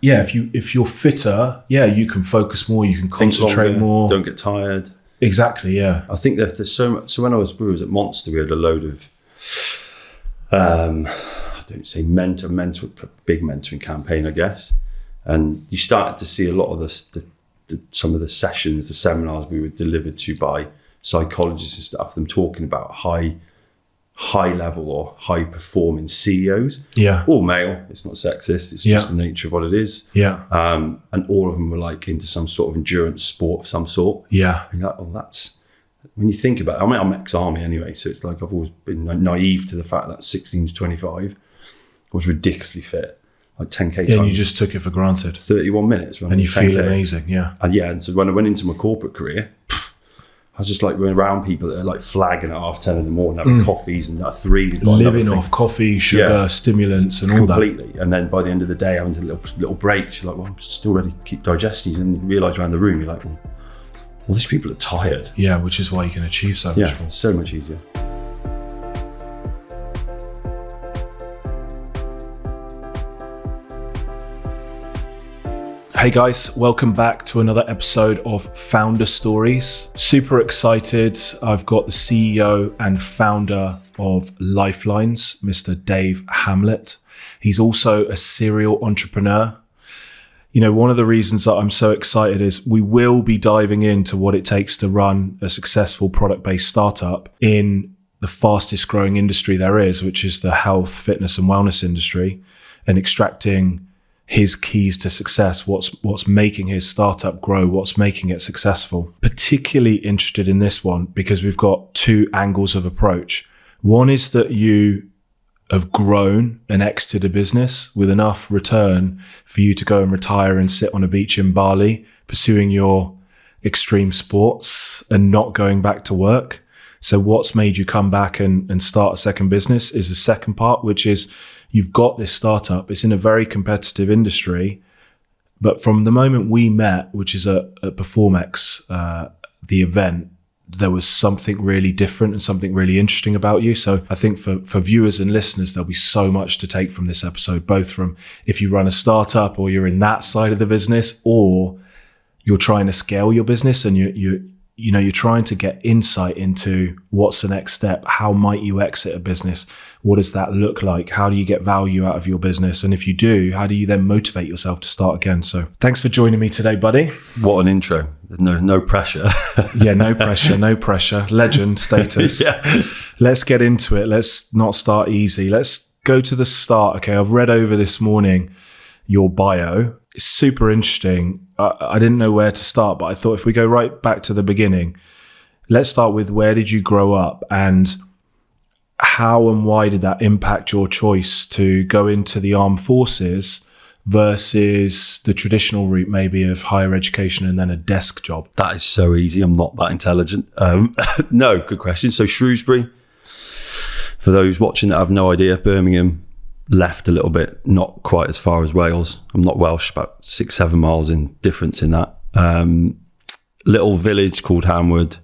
Yeah, if you're fitter, you can focus more, you can concentrate more. Don't get tired. Exactly, yeah. I think that there's so much. So when we was at Monster, we had a load of, I don't say big mentoring campaign, I guess. And you started to see a lot of some of the sessions, the seminars we were delivered to by psychologists and stuff, them talking about high level or high performing CEOs. Yeah. All male. It's not sexist. It's just the nature of what it is. Yeah. And all of them were like into some sort of endurance sport of some sort. Yeah. And you're like, oh, that's, when you think about it, I mean, I'm ex-army anyway, so it's like I've always been naive to the fact that 16 to 25 was ridiculously fit. Like 10K times. And you just took it for granted. 31 minutes. And you feel amazing, yeah. And so when I went into my corporate career, I was just like around people that are like flagging at 10:30 in the morning, having coffees and at 3. Living off coffee, sugar, stimulants and all that. Completely. And then by the end of the day, having a little breaks, you're like, well, I'm still ready to keep digesting. And you realise around the room, you're like, well, these people are tired. Yeah, which is why you can achieve so much more. So much easier. Hey guys, welcome back to another episode of Founder Stories. Super excited. I've got the CEO and founder of Lyfelinez, Mr. Dave Hamlet. He's also a serial entrepreneur. You know, one of the reasons that I'm so excited is we will be diving into what it takes to run a successful product-based startup in the fastest growing industry there is, which is the health, fitness and wellness industry, and extracting his keys to success, what's making his startup grow, what's making it successful. Particularly interested in this one because we've got two angles of approach. One is that you have grown and exited a business with enough return for you to go and retire and sit on a beach in Bali, pursuing your extreme sports and not going back to work. So what's made you come back and start a second business is the second part, which is you've got this startup. It's in a very competitive industry. But from the moment we met, which is at Performex, the event, there was something really different and something really interesting about you. So I think for viewers and listeners, there'll be so much to take from this episode, both from if you run a startup or you're in that side of the business, or you're trying to scale your business and you're trying to get insight into what's the next step. How might you exit a business? What does that look like? How do you get value out of your business? And if you do, how do you then motivate yourself to start again? So thanks for joining me today, buddy. What an intro. No pressure. Yeah, no pressure. Legend status. Yeah. Let's get into it. Let's not start easy. Let's go to the start. Okay, I've read over this morning your bio. It's super interesting. I didn't know where to start, but I thought if we go right back to the beginning, let's start with where did you grow up and how and why did that impact your choice to go into the armed forces versus the traditional route maybe of higher education and then a desk job? That is so easy. I'm not that intelligent. No, good question. So Shrewsbury, for those watching that have no idea, Birmingham, left a little bit, not quite as far as Wales. I'm not Welsh, about 6-7 miles in difference in that. Little village called Hamwood.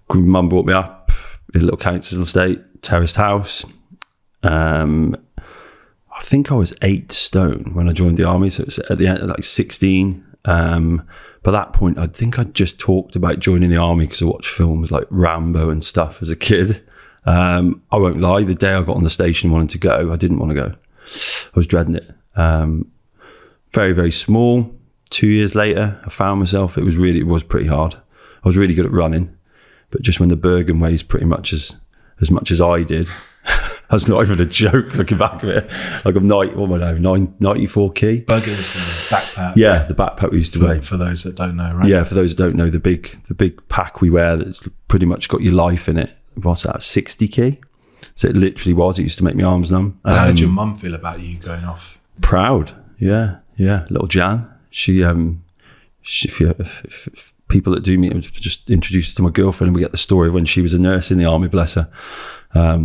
Mum brought me up in a little council estate, terraced house. I think I was 8 stone when I joined the army, so it's at the end, like 16. By that point, I think I just talked about joining the army because I watched films like Rambo and stuff as a kid. I won't lie, the day I got on the station wanting to go, I didn't want to go. I was dreading it. Very, very small. 2 years later, I found myself, it was pretty hard. I was really good at running, but just when the Bergen weighs pretty much as much as I did, that's not even a joke looking back at it. Like I'm 94 key. Bergen's the backpack. Yeah, the backpack we used to wear. For those that don't know, right? Yeah, for those that don't know, the big pack we wear that's pretty much got your life in it. What's that, 60 key? So it literally was. It used to make my arms numb. How did your mum feel about you going off? Proud. Yeah. Little Jan. She if people that do meet, just introduced her to my girlfriend, and we get the story of when she was a nurse in the army. Bless her. I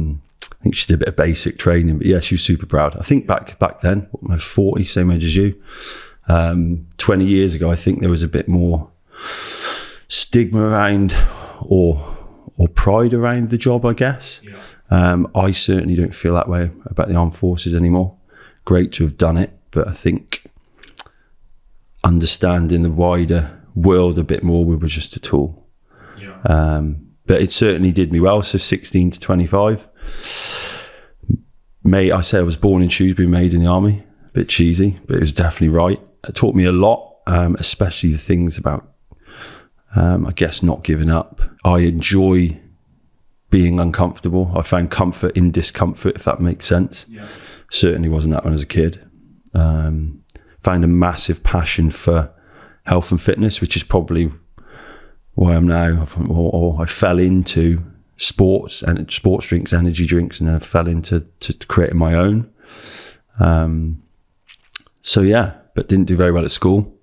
think she did a bit of basic training, but yeah, she was super proud. I think back then, I was 40, same age as you. 20 years ago, I think there was a bit more stigma around or pride around the job, I guess. Yeah. I certainly don't feel that way about the armed forces anymore. Great to have done it, but I think understanding the wider world a bit more. We were just a tool. Yeah. But it certainly did me well. So 16 to 25. I say I was born in Shrewsbury, made in the army. A bit cheesy, but it was definitely right. It taught me a lot, especially the things about, I guess, not giving up. I enjoy being uncomfortable. I found comfort in discomfort, if that makes sense. Yeah. Certainly wasn't that when I was a kid. Found a massive passion for health and fitness, which is probably where I am now. Or I fell into sports and sports drinks, energy drinks, and then I fell into creating my own. So yeah, but didn't do very well at school.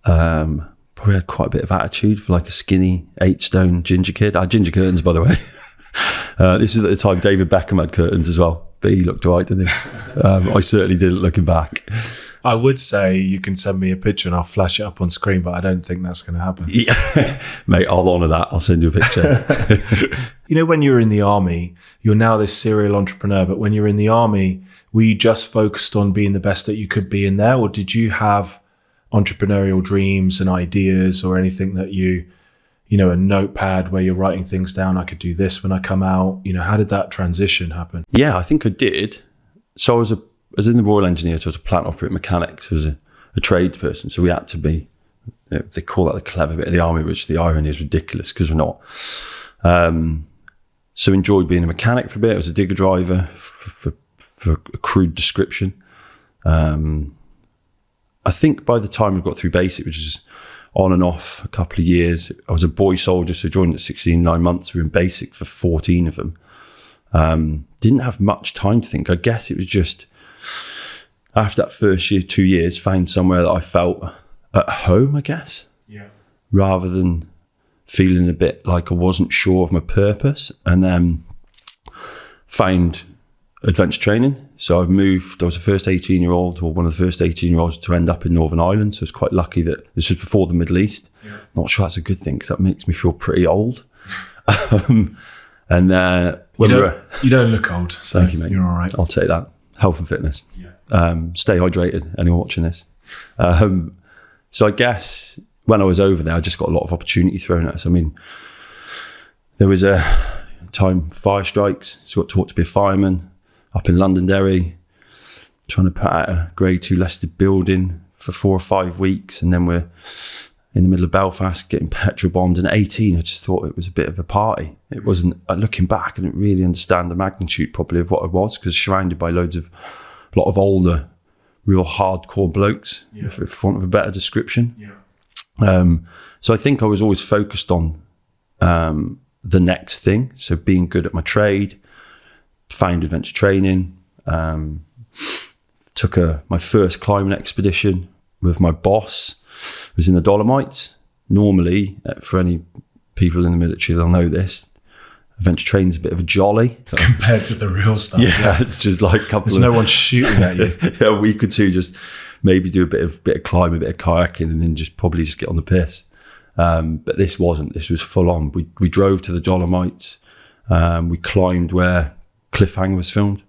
Probably had quite a bit of attitude for like a skinny 8-stone ginger kid. I had ginger curtains, by the way. This is at the time David Beckham had curtains as well, but he looked all right, didn't he? I certainly didn't, looking back. I would say you can send me a picture and I'll flash it up on screen, but I don't think that's going to happen. Yeah. Mate, I'll honour that. I'll send you a picture. You know, when you're in the army, you're now this serial entrepreneur, but when you're in the army, were you just focused on being the best that you could be in there? Or did you have entrepreneurial dreams and ideas or anything that you know, a notepad where you're writing things down? I could do this when I come out. You know, how did that transition happen? Yeah, I think I did. So I was in the Royal Engineers, so I was a plant operator mechanic, so I was a tradesperson. So we had to be, you know, they call that the clever bit of the army, which the irony is ridiculous because we're not. So enjoyed being a mechanic for a bit. I was a digger driver for a crude description. I think by the time we got through basic, which is on and off a couple of years, I was a boy soldier, so joined at 16, 9 months. We were in basic for 14 of them. Didn't have much time to think. I guess it was just after that first year, 2 years, found somewhere that I felt at home, I guess. Yeah. Rather than feeling a bit like I wasn't sure of my purpose. And then found adventure training. So I was the first 18-year-old, or one of the first 18-year-olds to end up in Northern Ireland. So I was quite lucky that this was before the Middle East. Yeah. Not sure that's a good thing because that makes me feel pretty old. And you don't look old, so thank you, mate. You're all right. I'll take that. Health and fitness. Yeah. Stay hydrated, anyone watching this. So I guess when I was over there, I just got a lot of opportunity thrown at us. I mean, there was a time fire strikes, so I got taught to be a fireman up in Londonderry, trying to put out a grade 2 listed building for 4 or 5 weeks, and then we're in the middle of Belfast getting petrol bombed. And at 18, I just thought it was a bit of a party. It wasn't, looking back, I didn't really understand the magnitude probably of what it was, because surrounded by a lot of older, real hardcore blokes, for want of a better description. Yeah. So I think I was always focused on the next thing. So being good at my trade, found adventure training, took my first climbing expedition with my boss. It was in the Dolomites. Normally, for any people in the military, they'll know this, adventure training's a bit of a jolly. Compared to the real stuff. Yeah, it's just like no one shooting at you. Yeah, a week or two, just maybe do a bit of climbing, a bit of kayaking, and then probably get on the piss. But this wasn't. This was full on. We drove to the Dolomites. We climbed where Cliffhanger was filmed.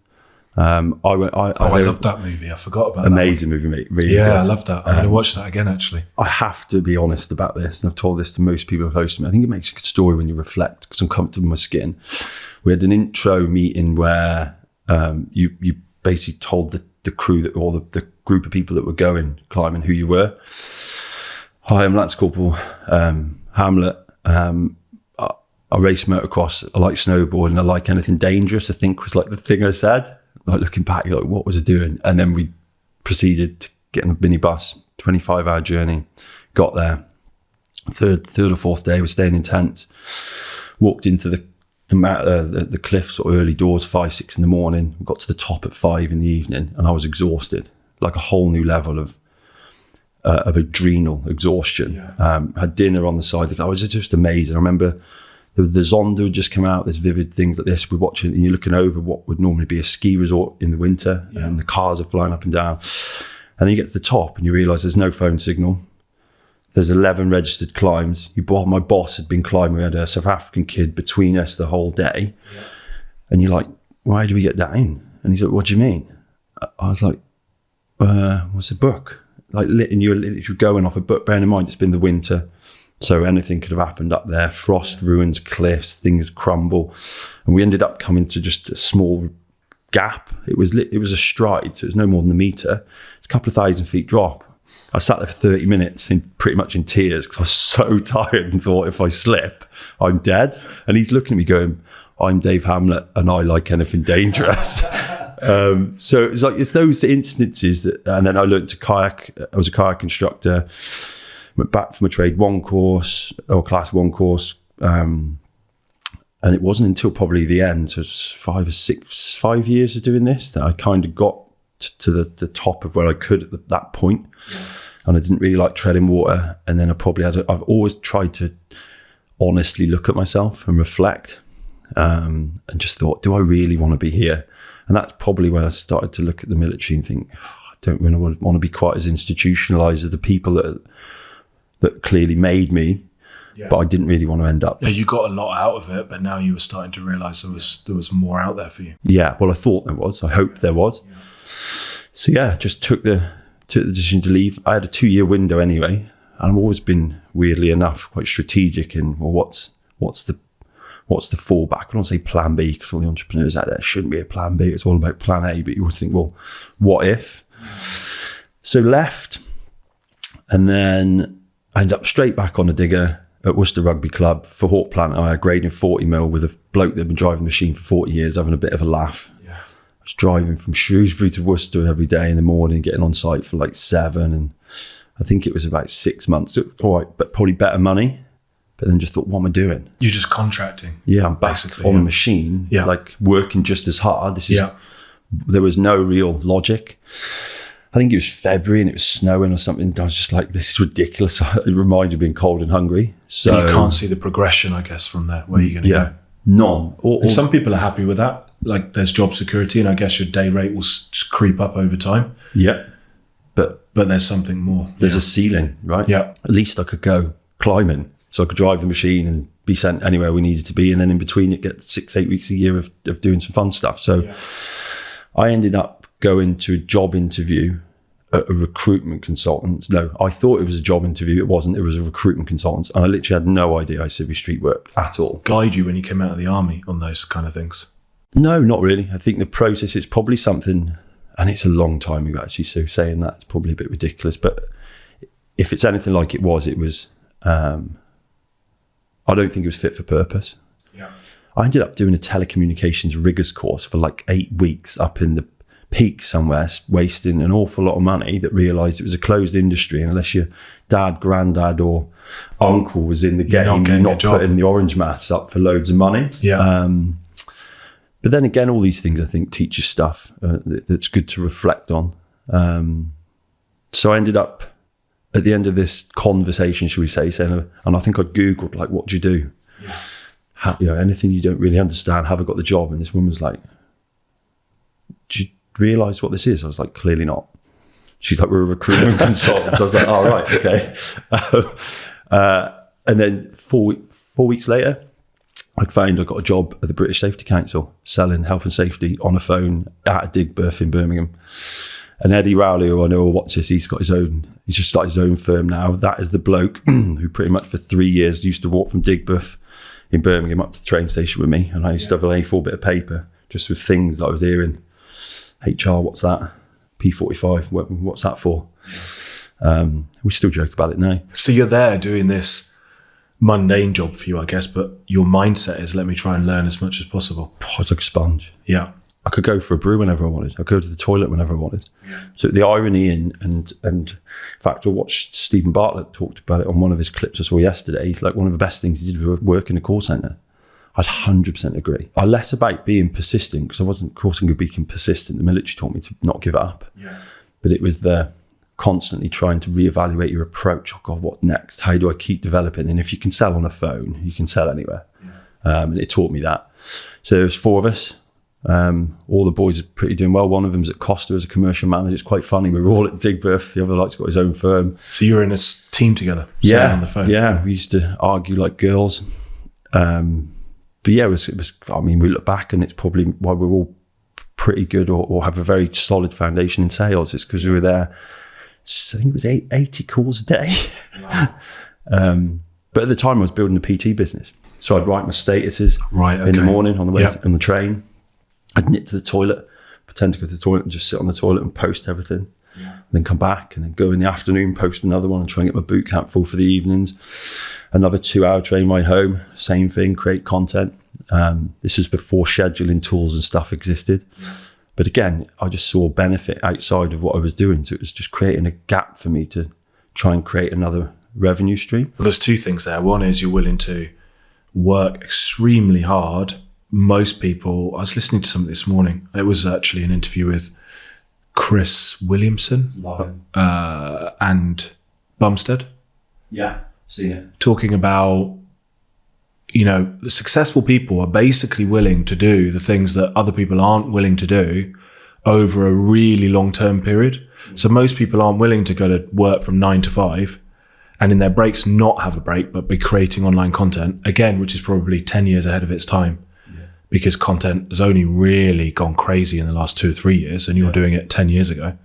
I love that movie. I forgot about that. Amazing movie, mate. Really good. I love that. I'm going to watch that again, actually. I have to be honest about this, and I've told this to most people close to me. I think it makes a good story when you reflect, because I'm comfortable in my skin. We had an intro meeting where you basically told the crew that, or the group of people that were going climbing, who you were. Hi, I'm Lance Corporal Hamlet. I race motocross. I like snowboarding. I like anything dangerous, I think was like the thing I said. Like looking back, you're like, what was I doing? And then we proceeded to get in a minibus, 25-hour journey. Got there. Third or fourth day, we're staying in tents. Walked into the cliff sort of early doors, 5, 6 in the morning. Got to the top at 5 in the evening, and I was exhausted, like a whole new level of adrenal exhaustion. Yeah. Had dinner on the side. I was just amazing. I remember the Zonda had just come out, this vivid things like this. We're watching, and you're looking over what would normally be a ski resort in the winter, and the cars are flying up and down. And then you get to the top and you realise there's no phone signal. There's 11 registered climbs. My boss had been climbing. We had a South African kid between us the whole day. Yeah. And you're like, why do we get down? And he's like, what do you mean? I was like, what's the book? like lit, and you're literally going off a book. Bearing in mind, it's been the winter, so anything could have happened up there. Frost ruins cliffs, things crumble, and we ended up coming to just a small gap. It was a stride, so it was no more than a meter. It's a couple of 1,000 feet drop. I sat there for 30 minutes pretty much in tears because I was so tired and thought, if I slip, I'm dead. And he's looking at me going, I'm Dave Hamlet and I like anything dangerous. So it's those instances that, and then I learned to kayak. I was a kayak instructor, went back from a trade 1 course or class 1 course. And it wasn't until probably the end, so it's 5 years of doing this, that I kind of got to the top of where I could at that point. And I didn't really like treading water. And then I've always tried to honestly look at myself and reflect, and just thought, do I really want to be here? And that's probably when I started to look at the military and think, I don't really want to be quite as institutionalized as the people that clearly made me. Yeah. But I didn't really want to end up. Yeah, you got a lot out of it, but now you were starting to realize there was more out there for you. Yeah, well, I thought there was. I hoped there was. Yeah. So yeah, just took the decision to leave. I had a 2-year window anyway, and I've always been, weirdly enough, quite strategic in, well, what's the fallback? I don't say plan B, because all the entrepreneurs out there shouldn't be a plan B. It's all about plan A, but you always think, well, what if? So left, and then I ended up straight back on a digger at Worcester Rugby Club for Hawk Plant. I had grading 40 mil with a bloke that had been driving the machine for 40 years, having a bit of a laugh. Yeah. I was driving from Shrewsbury to Worcester every day in the morning, getting on site for like 7. And I think it was about 6 months. All right, but probably better money. But then just thought, what am I doing? You're just contracting. Yeah, I'm back on a machine, like working just as hard. There was no real logic. I think it was February and it was snowing or something. I was just like, this is ridiculous. It reminded me of being cold and hungry. So and you can't see the progression, I guess, from there. Where are you going to go? None. And some people are happy with that. Like there's job security, and I guess your day rate will just creep up over time. Yeah. But there's something more. There's a ceiling, right? Yeah. At least I could go climbing. So I could drive the machine and be sent anywhere we needed to be. And then in between it, get 6-8 weeks a year of doing some fun stuff. So I ended up going to a job interview at a recruitment consultant. No, I thought it was a job interview. It wasn't. It was a recruitment consultant. And I literally had no idea how civvy street worked at all. Guide you when you came out of the army on those kind of things? No, not really. I think the process is probably something, and it's a long time ago actually, so saying that's probably a bit ridiculous. But if it's anything like it was, I don't think it was fit for purpose. Yeah. I ended up doing a telecommunications riggers course for like 8 weeks up in the peak somewhere, wasting an awful lot of money, that realised it was a closed industry, and unless your dad, granddad or uncle was in the game, you're not putting the orange maths up for loads of money. Yeah. But then again, all these things I think teach you stuff that's good to reflect on. So I ended up at the end of this conversation, should we say, saying, and I think I Googled, like, what do you do? Yeah. Anything you don't really understand, have I got the job? And this woman was like, do you realise what this is? I was like, clearly not. She's like, we're a recruitment consultant. So I was like, oh, right, okay. And then four weeks later, I found I got a job at the British Safety Council selling health and safety on a phone at a Digbirth in Birmingham. And Eddie Rowley, who I know will watch this, he's just started his own firm now. That is the bloke who pretty much for 3 years used to walk from Digbirth in Birmingham up to the train station with me. And I used to have an A4 bit of paper just with things that I was hearing. HR, what's that? P45, what's that for? We still joke about it now. So you're there doing this mundane job for you, I guess, but your mindset is, let me try and learn as much as possible. I was like a sponge. Yeah. I could go for a brew whenever I wanted. I could go to the toilet whenever I wanted. Yeah. So the irony and in fact, I watched Stephen Bartlett talked about it on one of his clips I saw yesterday. He's like, one of the best things he did was work in a call centre. I'd 100% agree. I less about being persistent, because I wasn't coursing being persistent. The military taught me to not give up. Yeah. But it was the constantly trying to reevaluate your approach. Oh God, what next? How do I keep developing? And if you can sell on a phone, you can sell anywhere. Yeah. And it taught me that. So there was 4 of us. All the boys are pretty doing well. One of them's at Costa as a commercial manager. It's quite funny. We were all at Digbirth. The other bloke's got his own firm. So you were in a team together? Yeah. On the phone. Yeah. We used to argue like girls. But yeah, it was, I mean, we look back and it's probably why we're all pretty good or have a very solid foundation in sales. It's because we were there I think it was 80 calls a day. Wow. But at the time I was building a PT business. So I'd write my statuses in the morning on the way on the train. I'd nip to the toilet, pretend to go to the toilet and just sit on the toilet and post everything. Yeah. And then come back and then go in the afternoon, post another one and try and get my boot camp full for the evenings. Another 2-hour train ride home, same thing, create content. This was before scheduling tools and stuff existed. Yeah. But again, I just saw benefit outside of what I was doing. So it was just creating a gap for me to try and create another revenue stream. Well, there's two things there. One is you're willing to work extremely hard. Most people, I was listening to something this morning. It was actually an interview with Chris Williamson and Bumstead. Yeah, seen it. Talking about, the successful people are basically willing to do the things that other people aren't willing to do over a really long-term period. So most people aren't willing to go to work from 9 to 5 and in their breaks not have a break, but be creating online content, again, which is probably 10 years ahead of its time. Because content has only really gone crazy in the last 2 or 3 years, and you're doing it 10 years ago.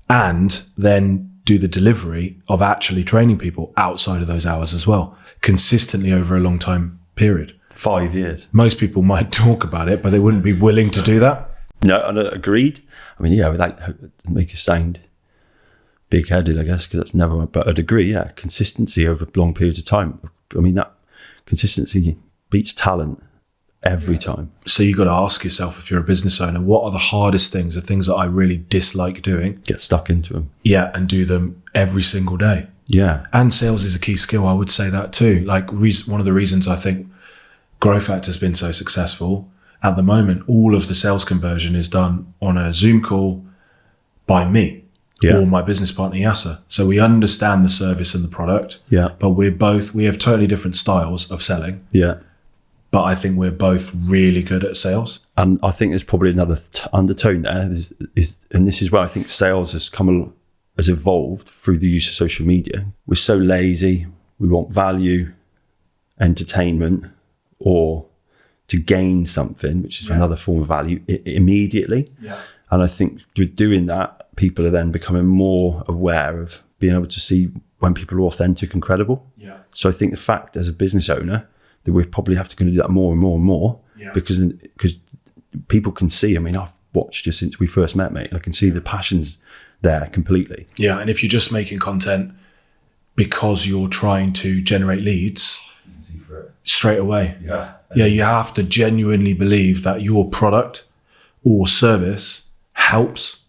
And then do the delivery of actually training people outside of those hours as well, consistently over a long time period. 5 years. Most people might talk about it, but they wouldn't be willing to do that. No, and agreed. I mean, without make it sound big-headed, I guess, because that's never, but I'd agree, consistency over long periods of time. I mean, that consistency beats talent. Every time. So you got to ask yourself, if you're a business owner, what are the hardest things, the things that I really dislike doing? Get stuck into them. Yeah, and do them every single day. Yeah. And sales is a key skill. I would say that too. Like one of the reasons I think GrowFactor has been so successful at the moment, all of the sales conversion is done on a Zoom call by me or my business partner, Yasser. So we understand the service and the product. Yeah. But we have totally different styles of selling. Yeah. But I think we're both really good at sales. And I think there's probably another undertone there, and this is where I think sales has evolved through the use of social media. We're so lazy. We want value, entertainment, or to gain something, which is another form of value, immediately. Yeah. And I think with doing that, people are then becoming more aware of being able to see when people are authentic and credible. Yeah. So I think the fact as a business owner, that we probably have to do that more and more and more because people can see. I mean, I've watched you since we first met, mate. I can see the passion's there completely. Yeah, and if you're just making content because you're trying to generate leads, you can see through it straight away. Yeah, you have to genuinely believe that your product or service helps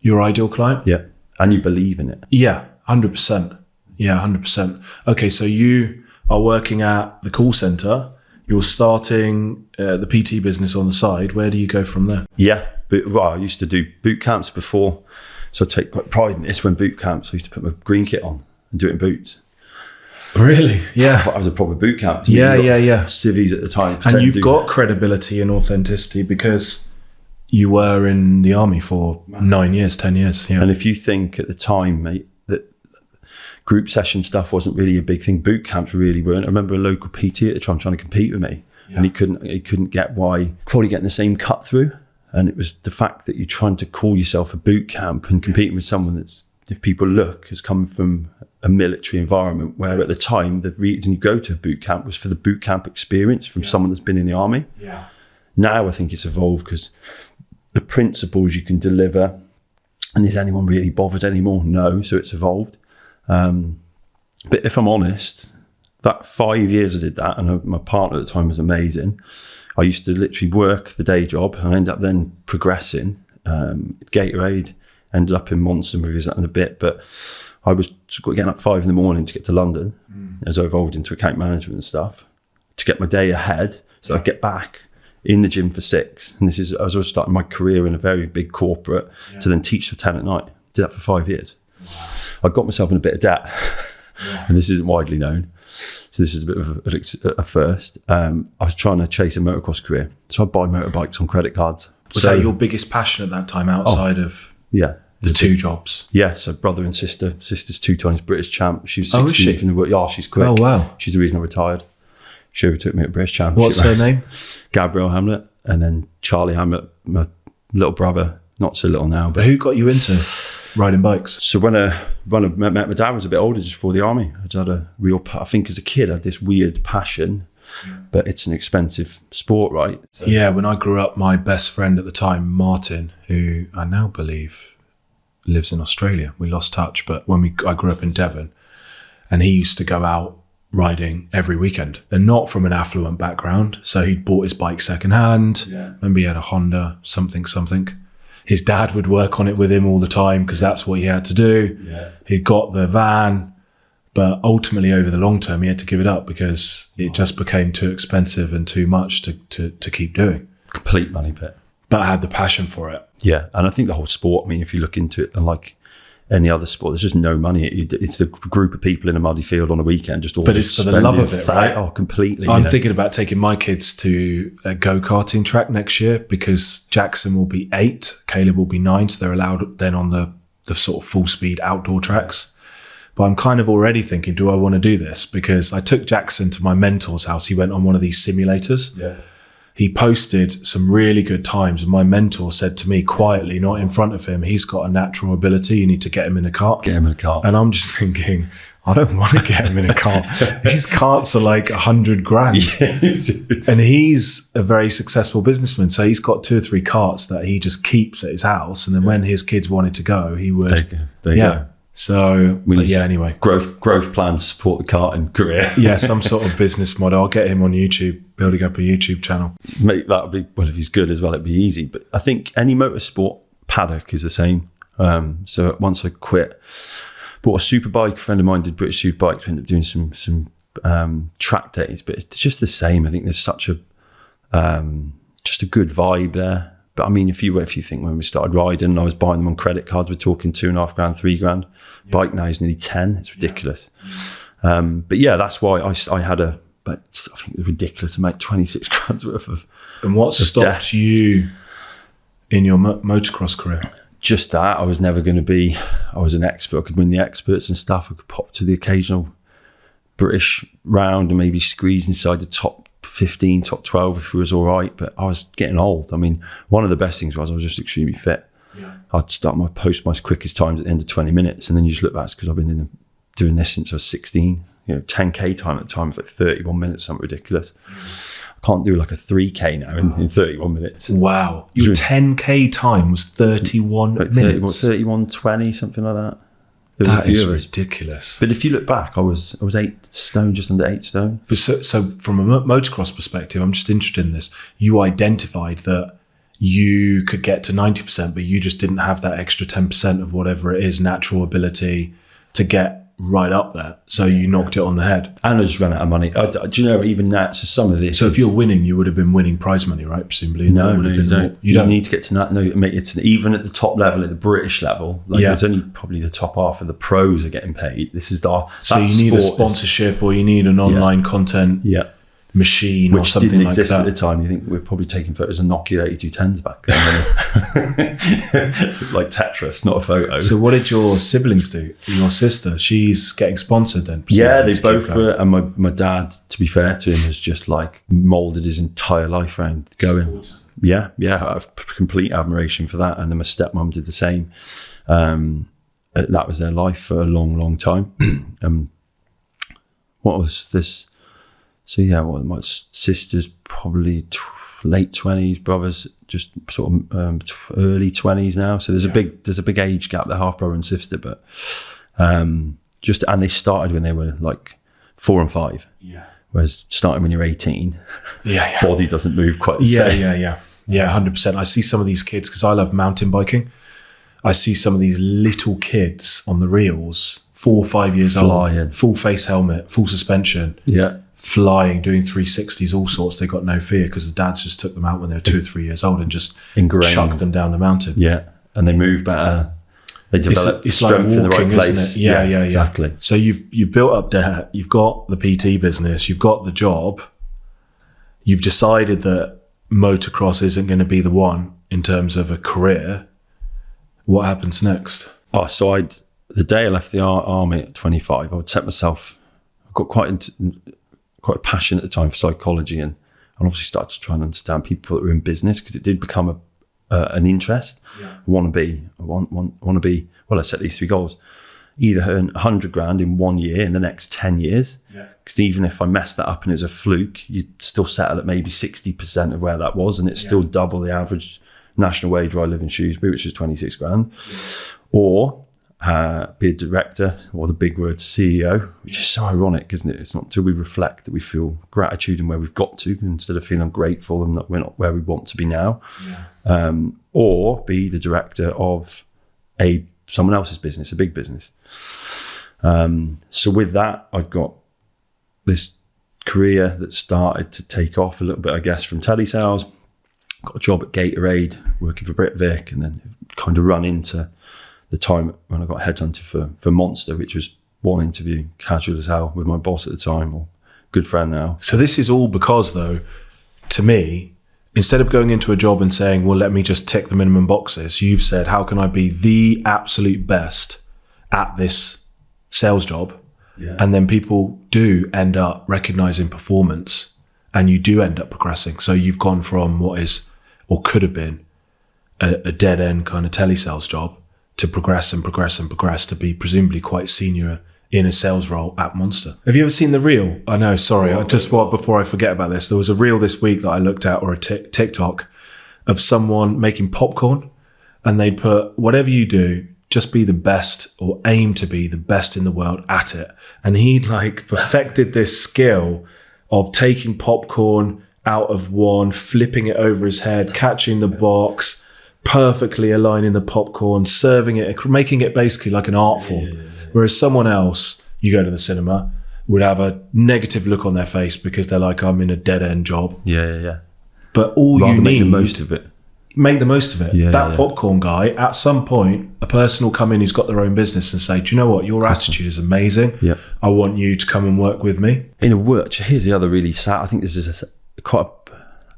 your ideal client. Yeah, and you believe in it. Yeah, 100%. Yeah, 100%. Okay, so you are working at the call center, you're starting the PT business on the side. Where do you go from there? Yeah, I used to do boot camps before, so I take quite pride in this. When boot camps, I used to put my green kit on and do it in boots. Really? Yeah. I thought I was a proper boot camp. Yeah. Civvies at the time. And you've got credibility and authenticity because you were in the army for 9 years, 10 years. Yeah. And if you think at the time, mate, group session stuff wasn't really a big thing. Boot camps really weren't. I remember a local PT at the time trying to compete with me, and he couldn't get why probably getting the same cut through. And it was the fact that you're trying to call yourself a boot camp and competing with someone that's, if people look, has come from a military environment where at the time the reason you go to a boot camp was for the boot camp experience from someone that's been in the army. Yeah. Now I think it's evolved because the principles you can deliver, and is anyone really bothered anymore? No. So it's evolved. But if I'm honest, that 5 years I did that, and my partner at the time was amazing. I used to literally work the day job and I ended up then progressing. Gatorade, ended up in Monson, we'll visit that in a bit, but I was getting up 5 a.m. to get to London as I evolved into account management and stuff to get my day ahead. So I'd get back in the gym for 6. And this is, as I was starting my career in a very big corporate to then teach for 10 at night. Did that for 5 years. I got myself in a bit of debt, and this isn't widely known. So this is a bit of a first. I was trying to chase a motocross career. So I'd buy motorbikes on credit cards. Was that your biggest passion at that time outside of the 2 jobs? Yeah, so brother and sister. Sister's 2 times British champ. She was 16th in the world. Yeah, she's quick. Oh, wow. She's the reason I retired. She overtook me at British Championship. What's her name? Gabrielle Hamlet. And then Charlie Hamlet, my little brother. Not so little now. But who got you into riding bikes? So when I met my dad, I was a bit older, just before the army. I had a real, I think as a kid, I had this weird passion, but it's an expensive sport, right? So. Yeah, when I grew up, my best friend at the time, Martin, who I now believe lives in Australia. We lost touch, but I grew up in Devon, and he used to go out riding every weekend, and not from an affluent background. So he'd bought his bike secondhand. Yeah. Maybe he had a Honda something. His dad would work on it with him all the time because that's what he had to do. Yeah. He'd got the van, but ultimately over the long term, he had to give it up because it just became too expensive and too much to keep doing. Complete money pit. But I had the passion for it. Yeah, and I think the whole sport, I mean, if you look into it, and like any other sport, there's just no money. It's the group of people in a muddy field on a weekend, just all. But it's for the love of it, right? Oh, completely. I'm thinking about taking my kids to a go-karting track next year because Jackson will be 8, Caleb will be 9, so they're allowed then on the sort of full-speed outdoor tracks. But I'm kind of already thinking, do I want to do this? Because I took Jackson to my mentor's house. He went on one of these simulators. Yeah. He posted some really good times, and my mentor said to me quietly, not in front of him, he's got a natural ability, you need to get him in a cart. Get him in a cart. And I'm just thinking, I don't want to get him in a cart. These carts are like 100 grand. Yes. And he's a very successful businessman. So he's got 2 or 3 carts that he just keeps at his house. And then when his kids wanted to go, he would. There you go. So, anyway. Growth plans support the karting career. Yeah, some sort of business model. I'll get him on YouTube, building up a YouTube channel. Mate, that would be, well, if he's good as well, it'd be easy. But I think any motorsport paddock is the same. So once I quit, bought a super bike. A friend of mine did British super bikes. We ended up doing some track days, but it's just the same. I think there's such a just a good vibe there. But I mean, if you think when we started riding, I was buying them on credit cards. We're talking 2.5 grand, 3 grand. Yeah. Bike now is nearly 10. It's ridiculous. Yeah. But yeah, that's why I had but I think it was ridiculous to make 26 grand's worth of. And what stopped you in your motocross career? Just that I was never going to be. I was an expert. I could win the experts and stuff. I could pop to the occasional British round and maybe squeeze inside the top 15, top 12 if it was all right, but I was getting old. I mean, one of the best things was I was just extremely fit. Yeah. I'd start my quickest times at the end of 20 minutes, and then you just look back because I've been doing this since I was 16. 10k time at the time was like 31 minutes, something ridiculous. I can't do like a 3k now in 31 minutes. Wow. Your 10k time was 31 minutes? 31:20, something like that. That is ridiculous. But if you look back, I was 8 stone, just under 8 stone. But so from a motocross perspective, I'm just interested in this. You identified that you could get to 90%, but you just didn't have that extra 10% of whatever it is, natural ability to get right up there. So you knocked it on the head. And I just ran out of money. Do you know, even that, so some of this. So if you're winning, you would have been winning prize money, right? Presumably. No, you don't. You don't need to get to that. No, mate, it's even at the top level, at the British level, there's only probably the top half of the pros are getting paid. This is so you need a sponsorship or you need an online content machine which or something didn't like exist that. At the time. You think we're probably taking photos of Nokia 8210s back then. Like Tetris, not a photo. So what did your siblings do? Your sister, she's getting sponsored then? Yeah, they both were. And my dad, to be fair to him, has just like molded his entire life around going. Yeah, I have complete admiration for that. And then my stepmom did the same. That was their life for a long, long time. What was this? So yeah, my sister's probably late 20s, brothers just sort of early 20s now. So there's a big age gap, they're half brother and sister, but and they started when they were like 4 and 5. Yeah. Whereas starting when you're 18, body doesn't move quite the same. Yeah, 100%. I see some of these kids because I love mountain biking. I see some of these little kids on the reels, 4 or 5 years old, full face helmet, full suspension. Yeah. Flying, doing 360s, all sorts. They got no fear because the dads just took them out when they were 2 or 3 years old and just chucked them down the mountain. Yeah, and they move better. They develop strength in the right place. Isn't it? Yeah, exactly. So you've built up debt. You've got the PT business. You've got the job. You've decided that motocross isn't going to be the one in terms of a career. What happens next? So the day I left the army at 25, I would set myself. I got quite a passion at the time for psychology, and obviously started to try and understand people that were in business because it did become an interest. Yeah. I want to be I set these 3 goals. Either earn 100 grand in 1 year in the next 10 years. Because even if I messed that up and it was a fluke, you'd still settle at maybe 60% of where that was. And it's still double the average national wage where I live in Shrewsbury, which is 26 grand. Or be a director, or the big word CEO, which is so ironic, isn't it? It's not until we reflect that we feel gratitude in where we've got to, instead of feeling grateful and that we're not where we want to be now. Or be the director of someone else's business, a big business. So with that, I've got this career that started to take off a little bit, I guess, from telesales. Got a job at Gatorade, working for Britvic, and then kind of run into the time when I got headhunted for Monster, which was one interview, casual as hell, with my boss at the time, or good friend now. So this is all because, though, to me, instead of going into a job and saying, well, let me just tick the minimum boxes, you've said, how can I be the absolute best at this sales job? And then people do end up recognizing performance, and you do end up progressing. So you've gone from what is, or could have been, a dead end kind of telesales job to progress to be presumably quite senior in a sales role at Monster. Have you ever seen the reel? I know, sorry, before I forget about this, there was a reel this week that I looked at, or a TikTok, of someone making popcorn, and they'd put, whatever you do, just be the best, or aim to be the best in the world at it. And he'd perfected this skill of taking popcorn out of one, flipping it over his head, catching the box, perfectly aligning the popcorn, serving it, making it basically like an art form. Whereas someone else, you go to the cinema, would have a negative look on their face because they're like, I'm in a dead end job. But all you need, make the most of it. Make the most of it. Popcorn guy, at some point, a person will come in who's got their own business and say, do you know what? Your attitude is amazing. I want you to come and work with me. In a word, here's the other really sad, I think this is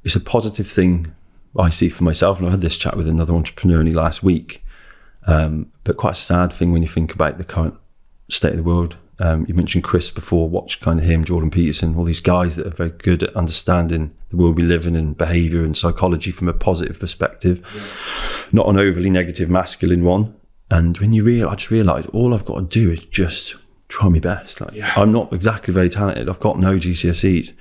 it's a positive thing I see for myself. And I had this chat with another entrepreneur only last week. But quite a sad thing when you think about the current state of the world. You mentioned Chris before, watch kind of him, Jordan Peterson, all these guys that are very good at understanding the world we live in and behaviour and psychology from a positive perspective, not an overly negative masculine one. And when I just realised all I've got to do is just try my best. I'm not exactly very talented. I've got no GCSEs.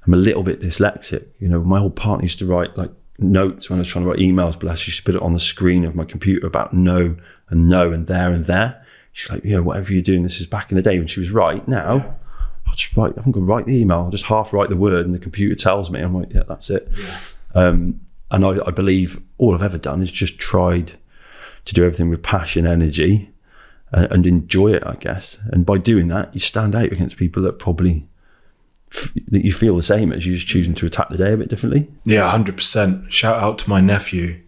I'm a little bit dyslexic. My old partner used to write notes when I was trying to write emails, bless, she used to put it on the screen of my computer about no and there and there. She's like, whatever you're doing, this is back in the day when she was right. Now, I'll just write, I haven't got to write the email, I'll just half write the word and the computer tells me. I'm like, yeah, that's it. And I believe all I've ever done is just tried to do everything with passion, energy, and enjoy it, I guess. And by doing that, you stand out against people that probably that you feel the same as, you just choosing to attack the day a bit differently. 100%. Shout out to my nephew,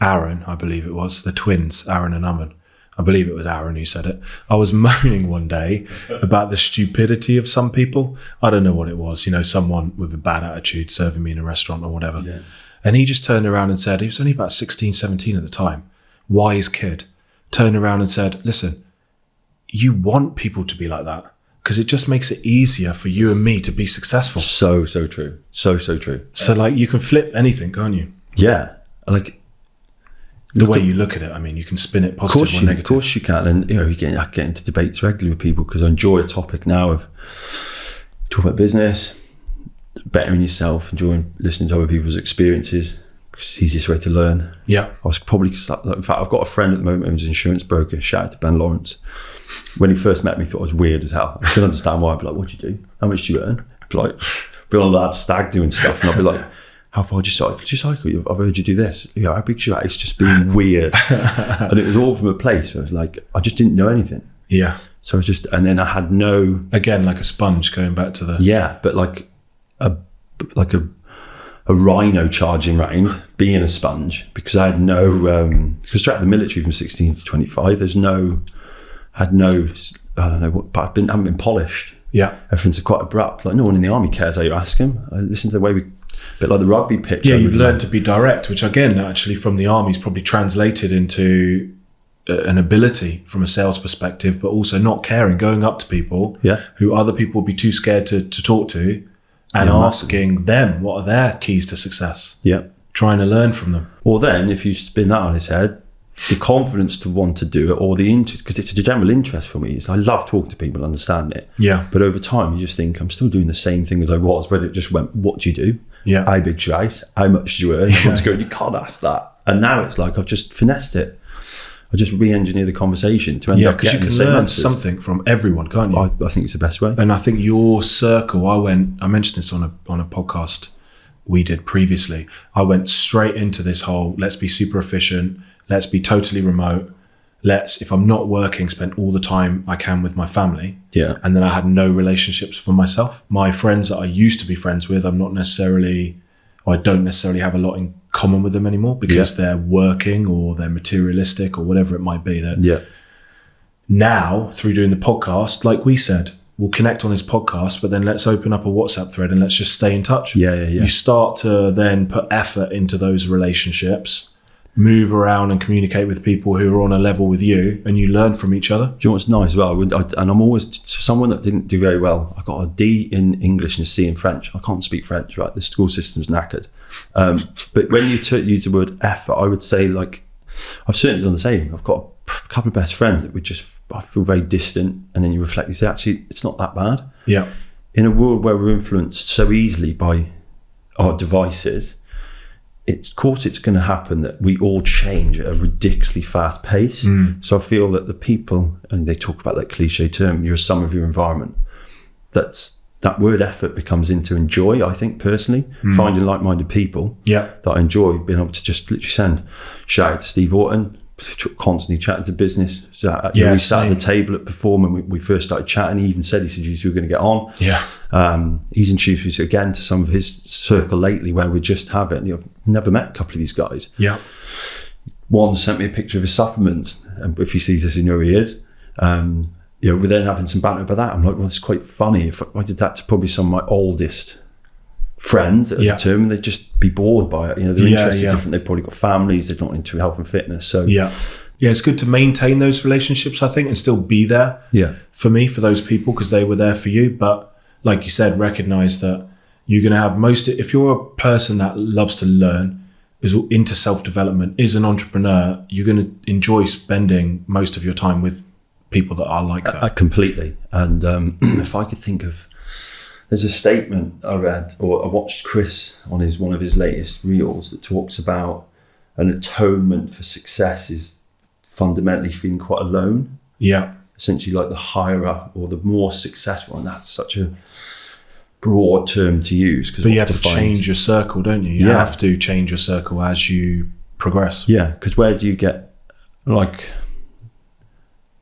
Aaron, I believe it was, the twins, Aaron and Ammon. I believe it was Aaron who said it. I was moaning one day about the stupidity of some people. I don't know what it was, someone with a bad attitude serving me in a restaurant or whatever. And he just turned around and said, he was only about 16, 17 at the time, wise kid, turned around and said, listen, you want people to be like that because it just makes it easier for you and me to be successful. So true. So true. So you can flip anything, can't you? Yeah. The way you look at it, I mean, you can spin it positive or negative. Of course you can. And, I get into debates regularly with people because I enjoy a topic now of talk about business, bettering yourself, enjoying listening to other people's experiences. It's the easiest way to learn. I was probably, in fact, I've got a friend at the moment who's an insurance broker. Shout out to Ben Lawrence. When he first met me, he thought I was weird as hell. I couldn't understand why. I'd be like, what do you do? How much do you earn? I'd be like, be on a lad stag doing stuff. And I'd be like, how far do you cycle? Do you cycle? I've heard you do this. How big's your It's just being weird. And it was all from a place where I was like, I just didn't know anything. So I was just, and then I had no... Again, like a sponge going back to the... Yeah, but like a rhino charging round, being a sponge, because I had no... because straight out of the military from 16 to 25, I don't know what, but I haven't been polished. Everything's quite abrupt. Like no one in the army cares how you ask them. I listen to the way a bit like the rugby pitch. You've learned to be direct, which again, actually from the army's probably translated into an ability from a sales perspective, but also not caring, going up to people who other people would be too scared to talk to and asking them what are their keys to success. Trying to learn from them. Or then if you spin that on his head, the confidence to want to do it, or the interest, because it's a general interest for me. I love talking to people and understand it. Yeah. But over time, you just think, I'm still doing the same thing as I was, where it just went, what do you do? Yeah. How big's your house? How much do you earn? Everyone's going, you can't ask that. And now it's like, I've just finessed it. I just re-engineer the conversation to end up getting the same answers. You can learn something from everyone, can't you? I think it's the best way. And I think your circle, I mentioned this on a podcast we did previously. I went straight into this whole, let's be super efficient, let's be totally remote, let's, if I'm not working, spend all the time I can with my family. Yeah. And then I had no relationships for myself. My friends that I used to be friends with, I don't necessarily have a lot in common with them anymore, because they're working or they're materialistic or whatever it might be. Now, through doing the podcast, like we said, we'll connect on this podcast, but then let's open up a WhatsApp thread and let's just stay in touch. You start to then put effort into those relationships, move around and communicate with people who are on a level with you, and you learn from each other. Do you know what's nice as well? And I'm always someone that didn't do very well. I got a D in English and a C in French. I can't speak French, right? The school system's knackered. But when you use the word effort, I would say, like, I've certainly done the same. I've got a couple of best friends that I feel very distant, and then you reflect, you say, actually, it's not that bad. Yeah. In a world where we're influenced so easily by our devices, of course it's going to happen that we all change at a ridiculously fast pace. So I feel that the people, and they talk about that cliche term, you're a sum of your environment, that word effort becomes into enjoy, I think, personally, finding like-minded people that I enjoy, being able to just literally shout out to Steve Orton, constantly chatting to business. We sat at the table at Perform and we first started chatting. He even said, you were going to get on. He's introduced me again to some of his circle lately, where we just have it. And I've never met a couple of these guys. One sent me a picture of his supplements, and if he sees this, you know who he is. We're then having some banter about that. I'm like, well, it's quite funny. If I did that to probably some of my oldest friends that are determined, they'd just be bored by it. They're interested different. They've probably got families. They're not into health and fitness. So it's good to maintain those relationships, I think, and still be there for those people, because they were there for you. But like you said, recognize that you're going to have if you're a person that loves to learn, is into self-development, is an entrepreneur, you're going to enjoy spending most of your time with people that are like that. Completely. And if I could think of, there's a statement I read, or I watched Chris on one of his latest reels, that talks about an atonement for success is fundamentally feeling quite alone. Essentially, like the higher up or the more successful, and that's such a broad term to use. But you have to change your circle, don't you? You have to change your circle as you progress. Because where do you get, like,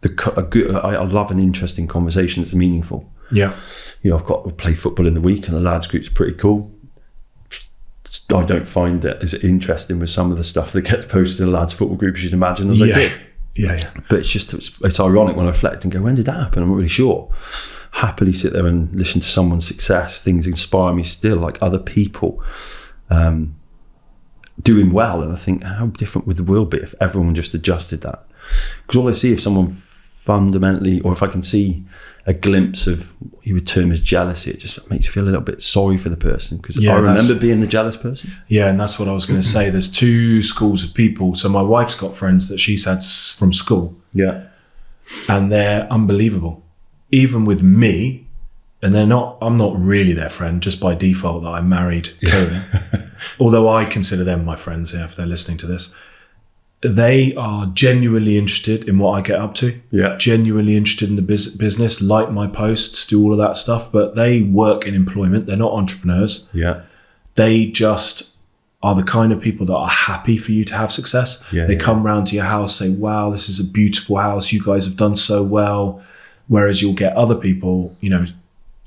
I love an interesting conversation that's meaningful. I've got to play football in the week, and the lads group's pretty cool. I don't find it as interesting with some of the stuff that gets posted in the lads football group as you'd imagine as I did. But it's ironic when I reflect and go, when did that happen? I'm not really sure. Happily sit there and listen to someone's success. Things inspire me still, like other people doing well, and I think, how different would the world be if everyone just adjusted that? Because all I see, if someone fundamentally, or if I can see a glimpse of what you would term as jealousy, it just makes you feel a little bit sorry for the person, because I remember being the jealous person. And that's what I was going to say. There's two schools of people. So my wife's got friends that she's had from school, and they're unbelievable, even with me. And I'm not really their friend, just by default that I married Cohen. Although I consider them my friends, if they're listening to this. They are genuinely interested in what I get up to, genuinely interested in the business, like my posts, do all of that stuff, but they work in employment. They're not entrepreneurs. They just are the kind of people that are happy for you to have success. They come round to your house, say, wow, this is a beautiful house. You guys have done so well. Whereas you'll get other people,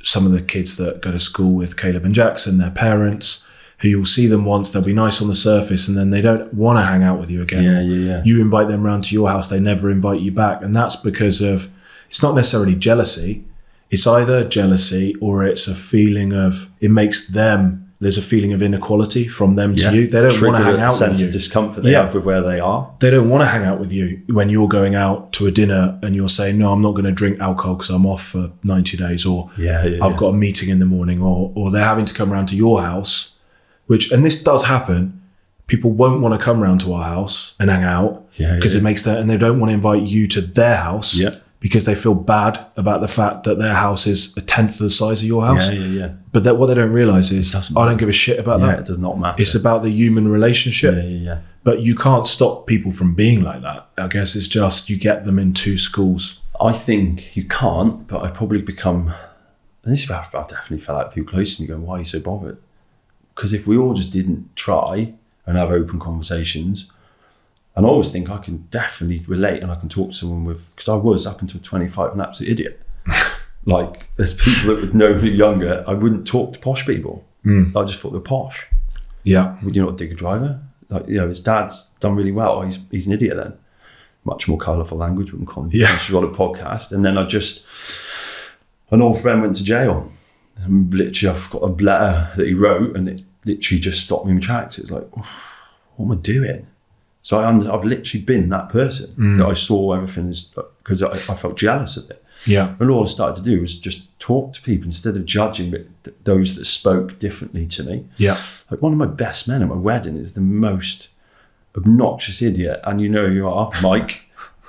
some of the kids that go to school with Caleb and Jackson, their parents, who you'll see them once, they'll be nice on the surface, and then they don't want to hang out with you again. You invite them round to your house, they never invite you back. And that's because of, it's not necessarily jealousy. It's either jealousy or it's a feeling of, there's a feeling of inequality from them to you. They don't want to hang out with you. Discomfort they have with where they are. They don't want to hang out with you when you're going out to a dinner and you're saying, no, I'm not going to drink alcohol because I'm off for 90 days, or I've got a meeting in the morning, or they're having to come around to your house. And this does happen, people won't want to come round to our house and hang out because it makes and they don't want to invite you to their house because they feel bad about the fact that their house is a tenth of the size of your house. But what they don't realize is I don't give a shit about that. It does not matter. It's about the human relationship. But you can't stop people from being like that. I guess it's just you get them in two schools. I think you can't, but I probably become, and this is where I've definitely felt like people close to me going, why are you so bothered? Because if we all just didn't try and have open conversations, and I always think I can definitely relate and I can talk to someone because I was up until 25 an absolute idiot. Like there's people that would know me younger, I wouldn't talk to posh people. I just thought they were posh. Yeah. Would you not dig a driver? Like, his dad's done really well. He's an idiot then. Much more colourful language, we can call him. She's on a podcast. And then an old friend went to jail. And literally I've got a letter that he wrote and it literally just stopped me in my tracks. It's like, what am I doing? So I've literally been that person that I saw everything because I felt jealous of it. Yeah. And all I started to do was just talk to people instead of judging those that spoke differently to me. Yeah. Like one of my best men at my wedding is the most obnoxious idiot. And you know who you are, Mike.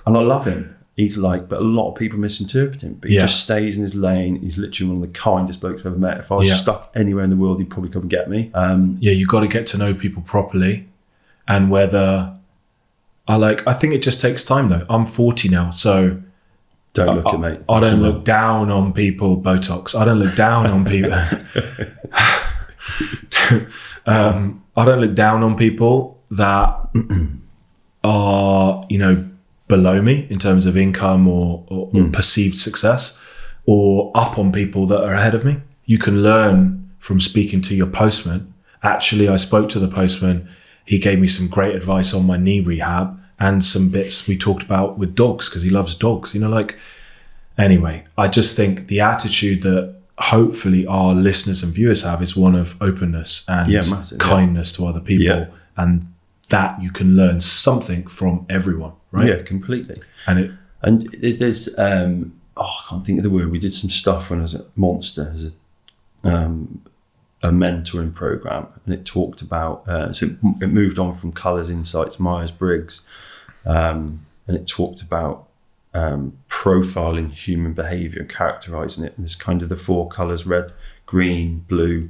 And I love him. He's but a lot of people misinterpret him. But he just stays in his lane. He's literally one of the kindest blokes I've ever met. If I was stuck anywhere in the world, he'd probably come and get me. You got to get to know people properly. And whether I think it just takes time though. I'm 40 now, so don't look at me. I don't look down on people, Botox. I don't look down on people. I don't look down on people that are, below me in terms of income or perceived success, or up on people that are ahead of me. You can learn from speaking to your postman. Actually, I spoke to the postman. He gave me some great advice on my knee rehab and some bits we talked about with dogs because he loves dogs. Anyway, I just think the attitude that hopefully our listeners and viewers have is one of openness and kindness to other people, and that you can learn something from everyone, right? Yeah, completely. And there's I can't think of the word. We did some stuff when I was at Monster as a mentoring program, and it talked about so it moved on from Colours, Insights, Myers-Briggs, and it talked about profiling human behavior and characterizing it. And there's kind of the four colors: red, green, blue,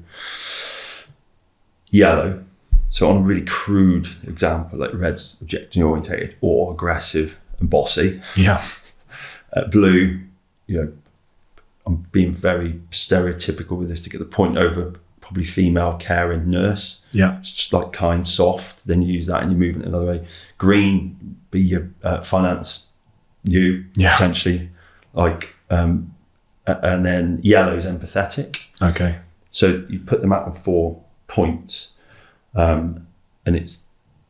yellow. So on a really crude example, like red's objectively orientated or aggressive and bossy. Yeah. Blue, I'm being very stereotypical with this to get the point over, probably female, caring, nurse. Yeah. It's just like kind, soft. Then you use that and you move it another way. Green, be your finance, potentially. And then yellow's empathetic. Okay. So you put them out on 4 points. And it's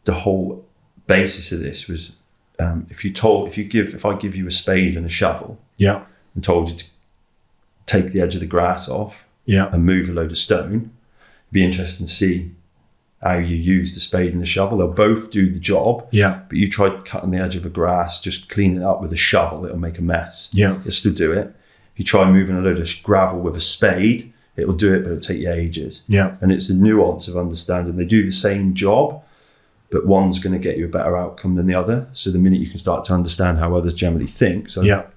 the whole basis of this was if I give you a spade and a shovel, and told you to take the edge of the grass off, and move a load of stone, it'd be interesting to see how you use the spade and the shovel. They'll both do the job, but you try cutting the edge of a grass, just clean it up with a shovel, it'll make a mess. You'll still do it. If you try moving a load of gravel with a spade, it'll do it, but it'll take you ages. And it's the nuance of understanding. They do the same job, but one's going to get you a better outcome than the other. So the minute you can start to understand how others generally think. So I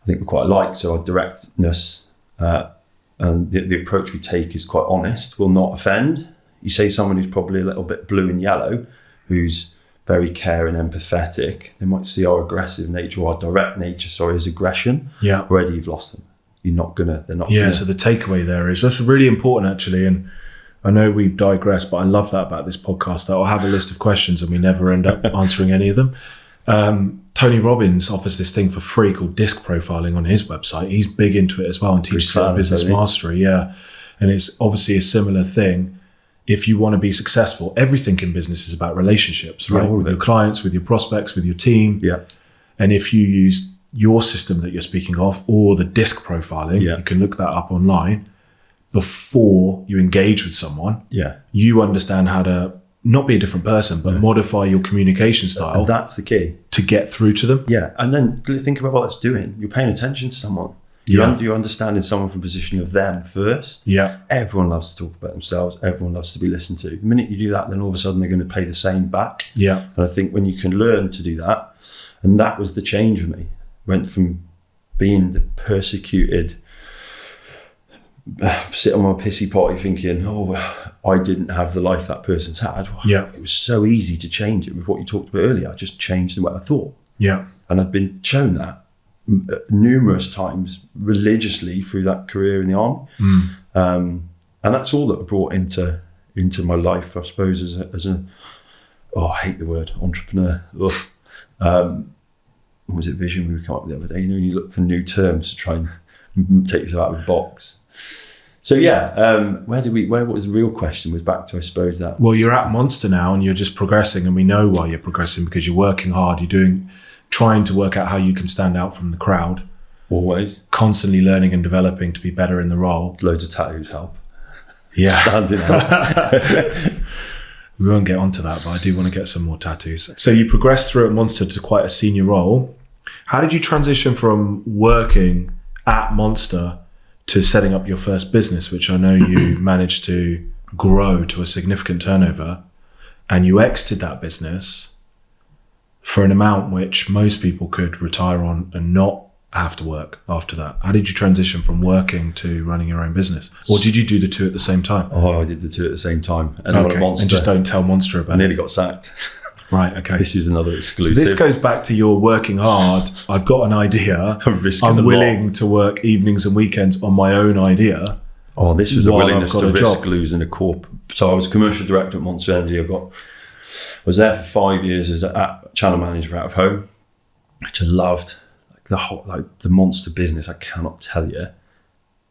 think we quite like, so our directness and the approach we take is quite honest, will not offend. You say someone who's probably a little bit blue and yellow, who's very caring, empathetic, they might see our aggressive nature or our direct nature, as aggression. Already you've lost them. They're not gonna. So the takeaway there is that's really important actually, and I know we digress, but I love that about this podcast. That I'll have a list of questions and we never end up answering any of them. Tony Robbins offers this thing for free called disc profiling on his website. He's big into it as well and teaches it at Business Mastery. And it's obviously a similar thing. If you want to be successful, everything in business is about relationships, right? With your clients, with your prospects, with your team. And if you use your system that you're speaking of, or the disc profiling, you can look that up online before you engage with someone. You understand how to not be a different person, but modify your communication style. And that's the key. To get through to them. And then think about what that's doing. You're paying attention to someone. You're understanding someone from a position of them first. Yeah. Everyone loves to talk about themselves. Everyone loves to be listened to. The minute you do that, then all of a sudden they're going to pay the same back. Yeah. And I think when you can learn to do that, and that was the change for me. Went from being the persecuted, sit on my pissy potty thinking, I didn't have the life that person's had. Yeah. It was so easy to change it with what you talked about earlier. I just changed the way I thought. Yeah. And I've been shown that numerous times religiously through that career in the army. And that's all that I brought into my life, I suppose, as a I hate the word entrepreneur. What was it, vision we come up with the other day? You look for new terms to try and take yourself out of the box. So what was the real question? Was back to, I suppose, that. Well, you're at Monster now and you're just progressing, and we know why you're progressing, because you're working hard, trying to work out how you can stand out from the crowd. Always. Constantly learning and developing to be better in the role. Loads of tattoos help. Yeah. Standing out. We won't get onto that, but I do want to get some more tattoos. So you progressed through at Monster to quite a senior role. How did you transition from working at Monster to setting up your first business, which I know you managed to grow to a significant turnover, and you exited that business for an amount which most people could retire on and not have to work after that? How did you transition from working to running your own business? Or did you do the two at the same time? I did the two at the same time. And okay. And just don't tell Monster about it. I nearly got sacked. Right, okay. This is another exclusive. So this goes back to your working hard. I've got an idea. I'm willing to work evenings and weekends on my own idea. This was a willingness to risk losing a corp. So I was commercial director at Monster Energy. I was there for 5 years as a channel manager out of home, which I loved. The Monster business, I cannot tell you,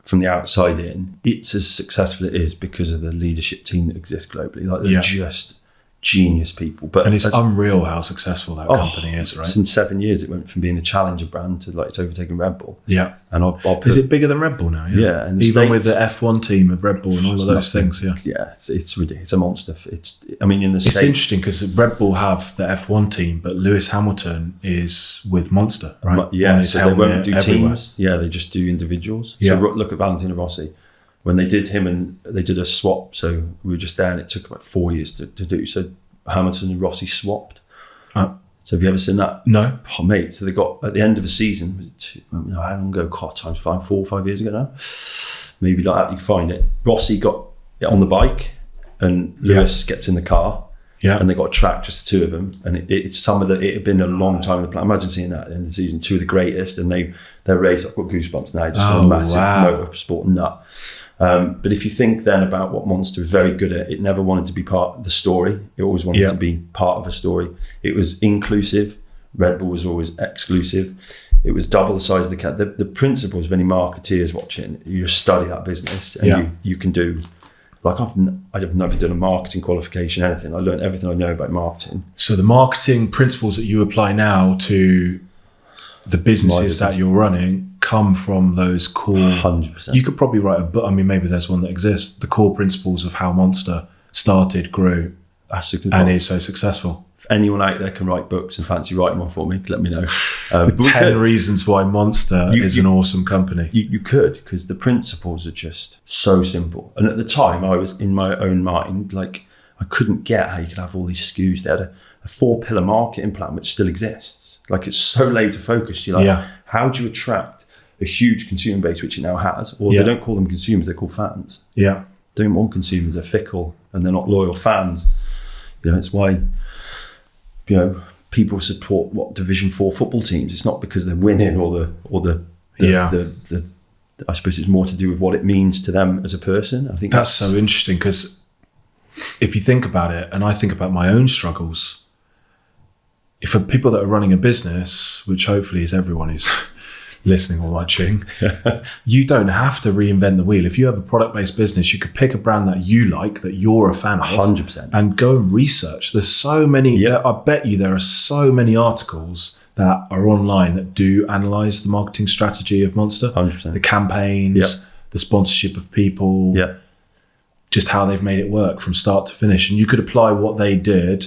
from the outside in, it's as successful as it is because of the leadership team that exists globally. They're just genius people. And it's unreal how successful that company is, right? In 7 years, it went from being a challenger brand to it's overtaken Red Bull. Yeah. And is it bigger than Red Bull now? Yeah. And even with the F1 team of Red Bull and all of those things. Yeah. Yeah. It's ridiculous. It's a monster. It's interesting because Red Bull have the F1 team, but Lewis Hamilton is with Monster, right? Yeah. So they won't do teams. Yeah. They just do individuals. Yeah. So look at Valentino Rossi. When they did him, and they did a swap, so we were just there, and it took about 4 years to do. So Hamilton and Rossi swapped. So have you ever seen that? No. Oh, mate. So they got at the end of the season. How long ago? Time's flying. 4 or 5 years ago now. Maybe like that. You can find it. Rossi got it on the bike, and Lewis gets in the car. Yeah. And they got a track, just the two of them, and it had been a long time in the plan. Imagine seeing that in the season, two of the greatest, and their race. I've got goosebumps now. Just a massive motorsport nut. But if you think then about what Monster was very good at, it never wanted to be part of the story. It always wanted to be part of a story. It was inclusive. Red Bull was always exclusive. It was double the size of the cat. The principles of any marketeer is watching, you just study that business, and you can do. I've never done a marketing qualification, anything. I learned everything I know about marketing. So the marketing principles that you apply now to the businesses that you're running come from those core. 100%. You could probably write a book. I mean, maybe there's one that exists. The core principles of how Monster started, grew, and is so successful. If anyone out there can write books and fancy writing one for me, let me know. 10 reasons why Monster is an awesome company. You could, because the principles are just so simple. And at the time, I was in my own mind, I couldn't get how you could have all these SKUs. They had a 4-pillar marketing plan, which still exists. It's so laser focused. How do you attract a huge consumer base, which it now has? Or they don't call them consumers, they're called fans. Yeah. They don't want consumers, they're fickle and they're not loyal fans. It's why people support Division 4 football teams. It's not because they're winning or the I suppose it's more to do with what it means to them as a person. I think that's so interesting, because if you think about it, and I think about my own struggles, for people that are running a business, which hopefully is everyone who's listening or watching, you don't have to reinvent the wheel. If you have a product-based business, you could pick a brand that you like, that you're a fan of, 100%, and go and research. There's so many. I bet you there are so many articles that are online that do analyze the marketing strategy of Monster, 100%, the campaigns, the sponsorship of people, just how they've made it work from start to finish. And you could apply what they did,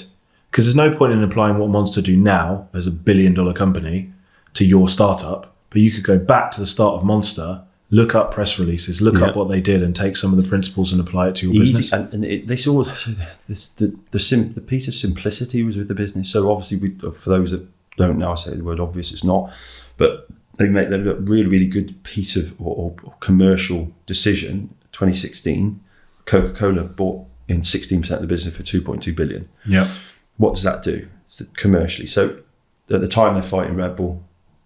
because there's no point in applying what Monster do now as $1 billion company to your startup, but you could go back to the ststart of Monster, look up press releases, look up what they did, and take some of the principles and apply it to your business. And they saw the piece of simplicity was with the business. So obviously, for those that don't know, I say the word obvious, it's not, but they made a really, really good piece of or commercial decision. 2016, Coca-Cola bought in 16% of the business for 2.2 billion. Yeah. What does that do commercially? So at the time they're fighting Red Bull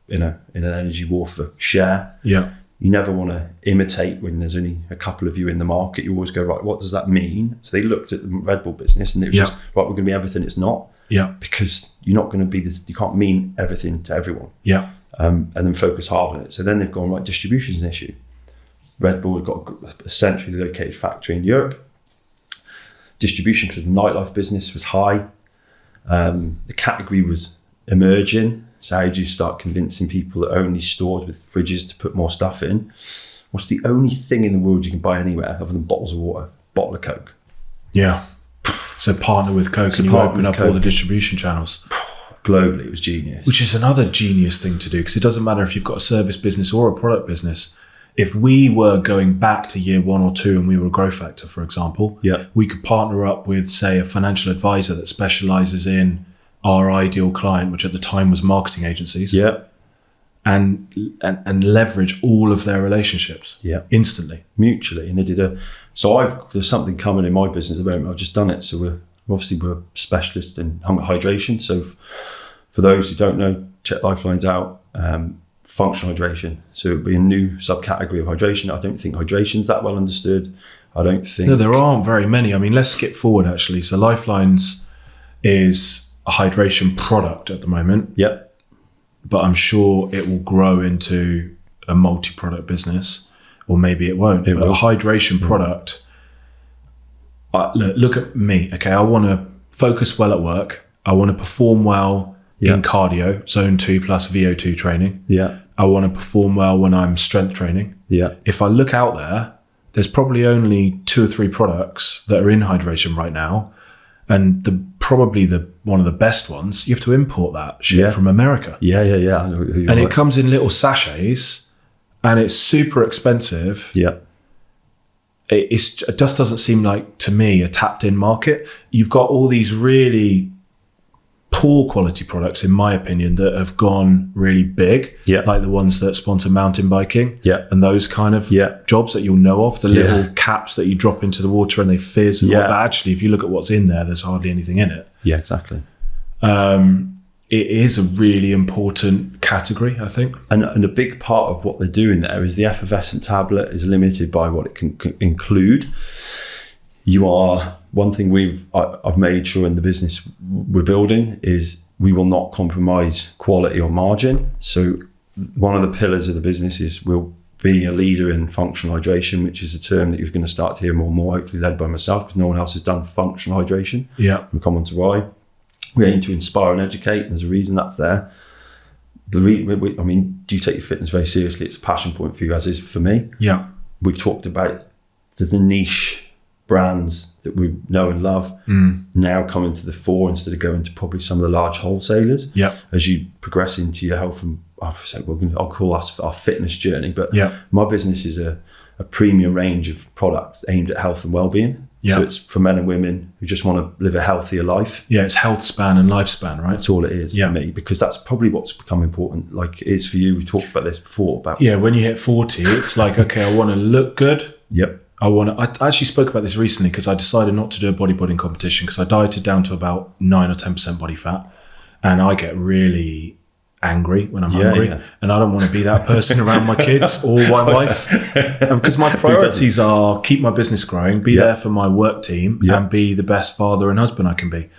in an energy war for share. Yeah. You never want to imitate when there's only a couple of you in the market. You always go, right, what does that mean? So they looked at the Red Bull business and it was just, right, we're going to be everything it's not. Yeah. Because you're not going to be this, you can't mean everything to everyone. Yeah. And then focus hard on it. So then they've gone, right, distribution is an issue. Red Bull have got a centrally located factory in Europe. Distribution, because the nightlife business was high. The category was emerging. So how do you start convincing people that only stores with fridges to put more stuff in? What's the only thing in the world you can buy anywhere other than bottles of water? Bottle of Coke. Yeah. So partner with Coke and you open up all the distribution channels. Globally, it was genius. Which is another genius thing to do, because it doesn't matter if you've got a service business or a product business. If we were going back to year 1 or 2 and we were a GrowFactor, for example, we could partner up with, say, a financial advisor that specializes in our ideal client, which at the time was marketing agencies, and leverage all of their relationships instantly, mutually. And they did there's something coming in my business at the moment. I've just done it. So we're specialists in hydration. So for those who don't know, check Lifelinez out. Functional hydration. So it would be a new subcategory of hydration. I don't think hydration's that well understood. I don't think... No, there aren't very many. I mean, let's skip forward actually. So Lifelinez is a hydration product at the moment. Yep. But I'm sure it will grow into a multi-product business, or maybe it won't. But a hydration product, look at me, okay? I want to focus well at work. I want to perform well in cardio, zone 2 plus VO2 training. Yeah. I want to perform well when I'm strength training. Yeah. If I look out there's probably only 2 or 3 products that are in hydration right now. And probably one of the best ones, you have to import that shit from America. Yeah. I know who and it comes in little sachets and it's super expensive. Yeah. It just doesn't seem like, to me, a tapped in market. You've got all these really poor quality products, in my opinion, that have gone really big, like the ones that sponsor mountain biking and those kind of jobs that you'll know of, the little caps that you drop into the water and they fizz. And but actually, if you look at what's in there, there's hardly anything in it. Yeah, exactly. It is a really important category, I think. And a big part of what they're doing there is the effervescent tablet is limited by what it can include. One thing I've made sure in the business we're building is we will not compromise quality or margin. So one of the pillars of the business is we'll be a leader in functional hydration, which is a term that you're going to start to hear more and more, hopefully led by myself, because no one else has done functional hydration. Yeah. We'll come on to why. We aim to inspire and educate, and there's a reason that's there. Do you take your fitness very seriously? It's a passion point for you, as is for me. Yeah. We've talked about the niche brands that we know and love now coming to the fore instead of going to probably some of the large wholesalers. Yeah. As you progress into your health and I'll call us our fitness journey, but my business is a premium range of products aimed at health and well-being. So it's for men and women who just want to live a healthier life. Yeah, it's health span and lifespan, right? That's all it is for me, because that's probably what's become important, like it is for you. We talked about this before. When you hit 40, it's like, okay, I want to look good. Yep. I actually spoke about this recently because I decided not to do a bodybuilding competition because I dieted down to about 9 or 10% body fat. And I get really angry when I'm hungry. And I don't want to be that person around my kids or my wife. Because my priorities are keep my business growing, be there for my work team and be the best father and husband I can be.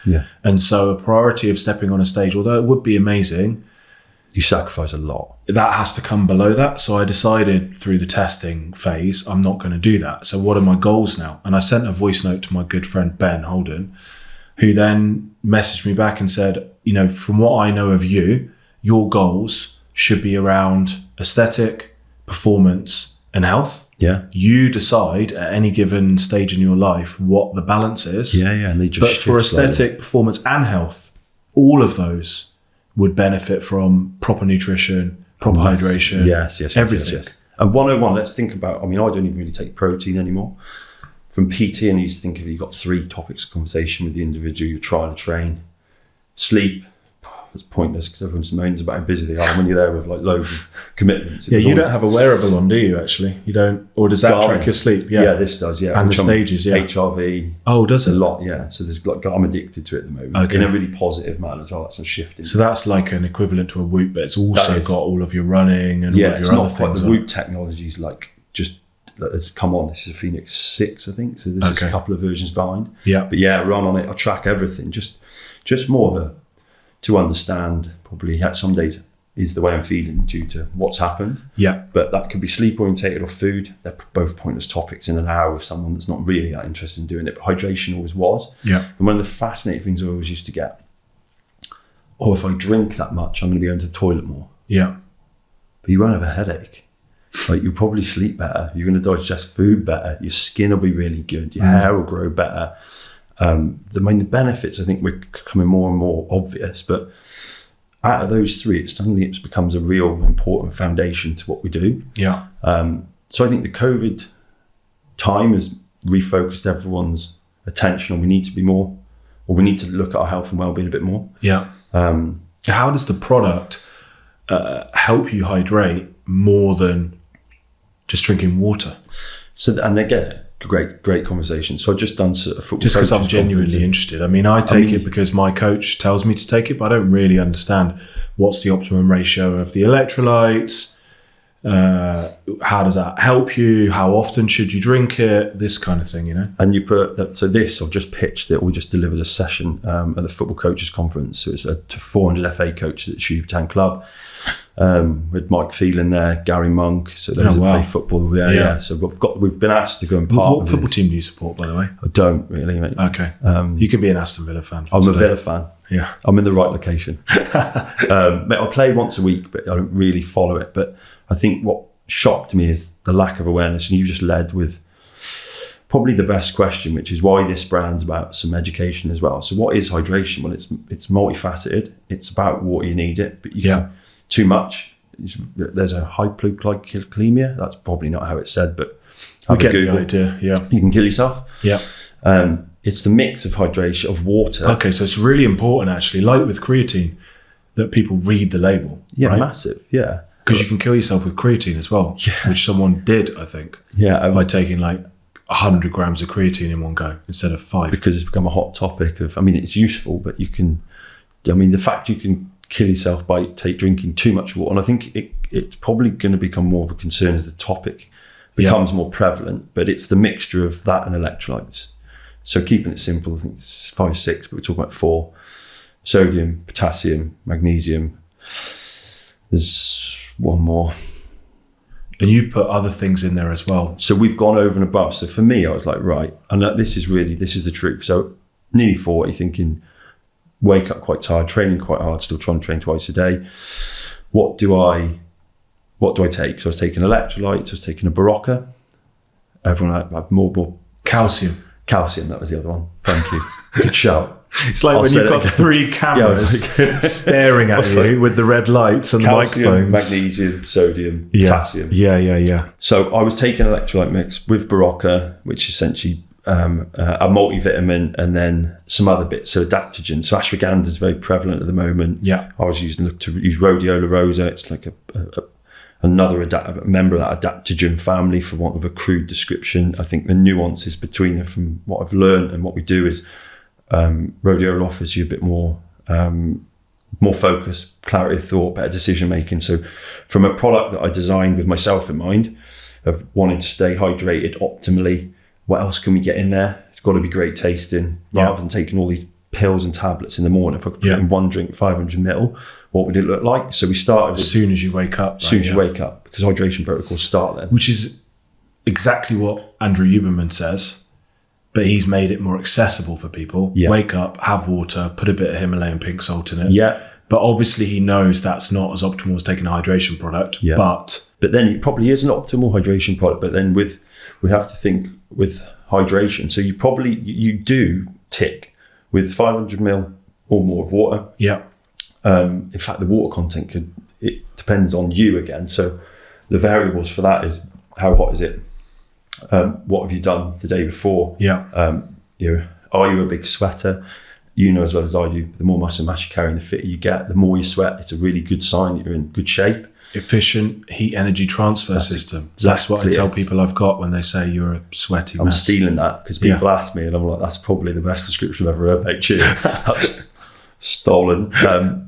And so a priority of stepping on a stage, although it would be amazing, you sacrifice a lot. That has to come below that. So I decided through the testing phase, I'm not going to do that. So what are my goals now? And I sent a voice note to my good friend, Ben Holden, who then messaged me back and said, from what I know of you, your goals should be around aesthetic, performance, and health. Yeah. You decide at any given stage in your life what the balance is. And they just But for aesthetic, performance, and health, all of those would benefit from proper nutrition, proper hydration. Yes, everything. Yes. And 101, let's think about, I mean, I don't even really take protein anymore. From PT, and I used to think if you've got 3 topics of conversation with the individual, you're trying to train. Sleep, it's pointless because everyone moans about how busy they are when you're there with like loads of commitments. Yeah, you don't have a wearable on, do you, actually? You don't, or does that track your sleep? Yeah, this does, yeah. And the stages, yeah. HRV. Oh, does it? A lot, yeah. So there's like, I'm addicted to it at the moment. Okay. In a really positive manner as well, that's a shifting. So that's like an equivalent to a Whoop, but it's also got all of your running and all of your other things. Yeah, it's not quite, the Whoop technology is like just, it's come on, this is a Phoenix 6, I think. So this is a couple of versions behind. Yeah. But yeah, run on it, I track everything. Just more of to understand probably some days is the way I'm feeling due to what's happened. Yeah. But that could be sleep orientated or food. They're both pointless topics in an hour with someone that's not really that interested in doing it. But hydration always was. Yeah. And one of the fascinating things I always used to get, if I drink that much, I'm going to be going to the toilet more. Yeah. But you won't have a headache. Like you'll probably sleep better. You're going to digest food better. Your skin will be really good. Your hair will grow better. The benefits, I think, we're becoming more and more obvious, but out of those 3, it becomes a real important foundation to what we do. Yeah. So I think the COVID time has refocused everyone's attention on we need to look at our health and well-being a bit more. Yeah. How does the product help you hydrate more than just drinking water? So, and again, great conversation. So I've just done a football. Just because I'm genuinely interested. I mean, I take it because my coach tells me to take it, but I don't really understand what's the optimum ratio of the electrolytes. How does that help you? How often should you drink it? This kind of thing, you know. And you put that. So this, I've just pitched it. We just delivered a session at the Football Coaches Conference. So it's to 400 FA coaches at the Tube Town Club. With Mike Phelan there, Gary Monk. So those that play football there. Yeah. So we've been asked to go and part. What football team do you support, by the way? I don't really, mate. Okay. You can be an Aston Villa fan. I'm a Villa fan. Yeah. I'm in the right location. Mate, I play once a week, but I don't really follow it. But I think what shocked me is the lack of awareness. And you just led with probably the best question, which is why this brand's about some education as well. So what is hydration? Well, it's multifaceted. It's about water, you need it, but too much. There's a hypoglycemia. That's probably not how it's said, but we get the idea. Yeah, you can kill yourself. Yeah. It's the mix of hydration, of water. Okay, so it's really important actually, like with creatine, that people read the label. Yeah, right? massive. Yeah, because you can kill yourself with creatine as well. Yeah. Which someone did, I think. Yeah, by taking like 100 grams of creatine in one go instead of 5. Because it's become a hot topic of. I mean, it's useful, but you can. I mean, the fact you can kill yourself by drinking too much water, and I think it's probably going to become more of a concern as the topic becomes more prevalent. But it's the mixture of that and electrolytes. So keeping it simple, I think it's 5, 6, but we're talking about 4: sodium, potassium, magnesium. There's one more. And you've put other things in there as well. So we've gone over and above. So for me, I was like, right, and this is the truth. So nearly 40, thinking, wake up quite tired, training quite hard, still trying to train twice a day. What do I take? So I was taking electrolytes, I was taking a Barocca. Everyone have more calcium, that was the other one. Thank you. Good shout. It's like when you've got 3 cameras staring at you with the red lights and calcium, the microphones. Magnesium, sodium, potassium. Yeah. So I was taking an electrolyte mix with Barocca, which is essentially a multivitamin, and then some other bits, so adaptogen. So ashwagandha is very prevalent at the moment. Yeah, I was using rhodiola rosa. It's like another member of that adaptogen family, for want of a crude description. I think the nuances between them, from what I've learned and what we do, is rhodiola offers you a bit more focus, clarity of thought, better decision making. So from a product that I designed with myself in mind, of wanting to stay hydrated optimally, what else can we get in there? It's got to be great tasting, rather than taking all these pills and tablets in the morning. If I could put in one drink, 500 ml, what would it look like? So we started as soon as you wake up. As soon as you wake up, because hydration protocols start then. Which is exactly what Andrew Huberman says, but he's made it more accessible for people. Yeah. Wake up, have water, put a bit of Himalayan pink salt in it. Yeah. But obviously he knows that's not as optimal as taking a hydration product. Yeah. But then it probably is an optimal hydration product. But then we have to think with hydration. So you do tick with 500 ml or more of water. Yeah. In fact, the water content it depends on you again. So the variables for that is how hot is it? What have you done the day before? Yeah. Are you a big sweater? You know as well as I do, the more muscle mass you carry and the fitter you get, the more you sweat. It's a really good sign that you're in good shape. Efficient heat energy transfer system. That's what I tell people I've got when they say you're a sweaty I'm mess. stealing that because people ask me and I'm like, that's probably the best description I've ever heard, HU. That's stolen.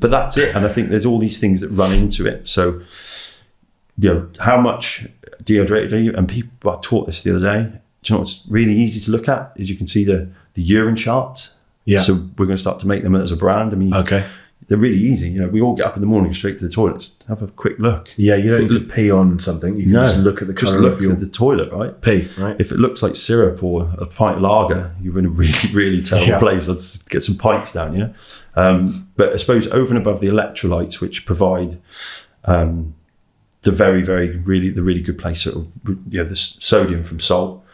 But that's it. And I think there's all these things that run into it. So, how much dehydrated are you? And people, I taught this the other day. Do you know what's really easy to look at is you can see the urine charts. Yeah. So we're going to start to make them as a brand. I mean, they're really easy. We all get up in the morning straight to the toilets. Have a quick look. Yeah, you don't need to pee on something. You can just look at the colour of your at the toilet, right? pee, right? If it looks like syrup or a pint of lager, you're in a really, really terrible place. Let's get some pints down, yeah? But I suppose over and above the electrolytes, which provide the very, very, really good place, the sodium from salt.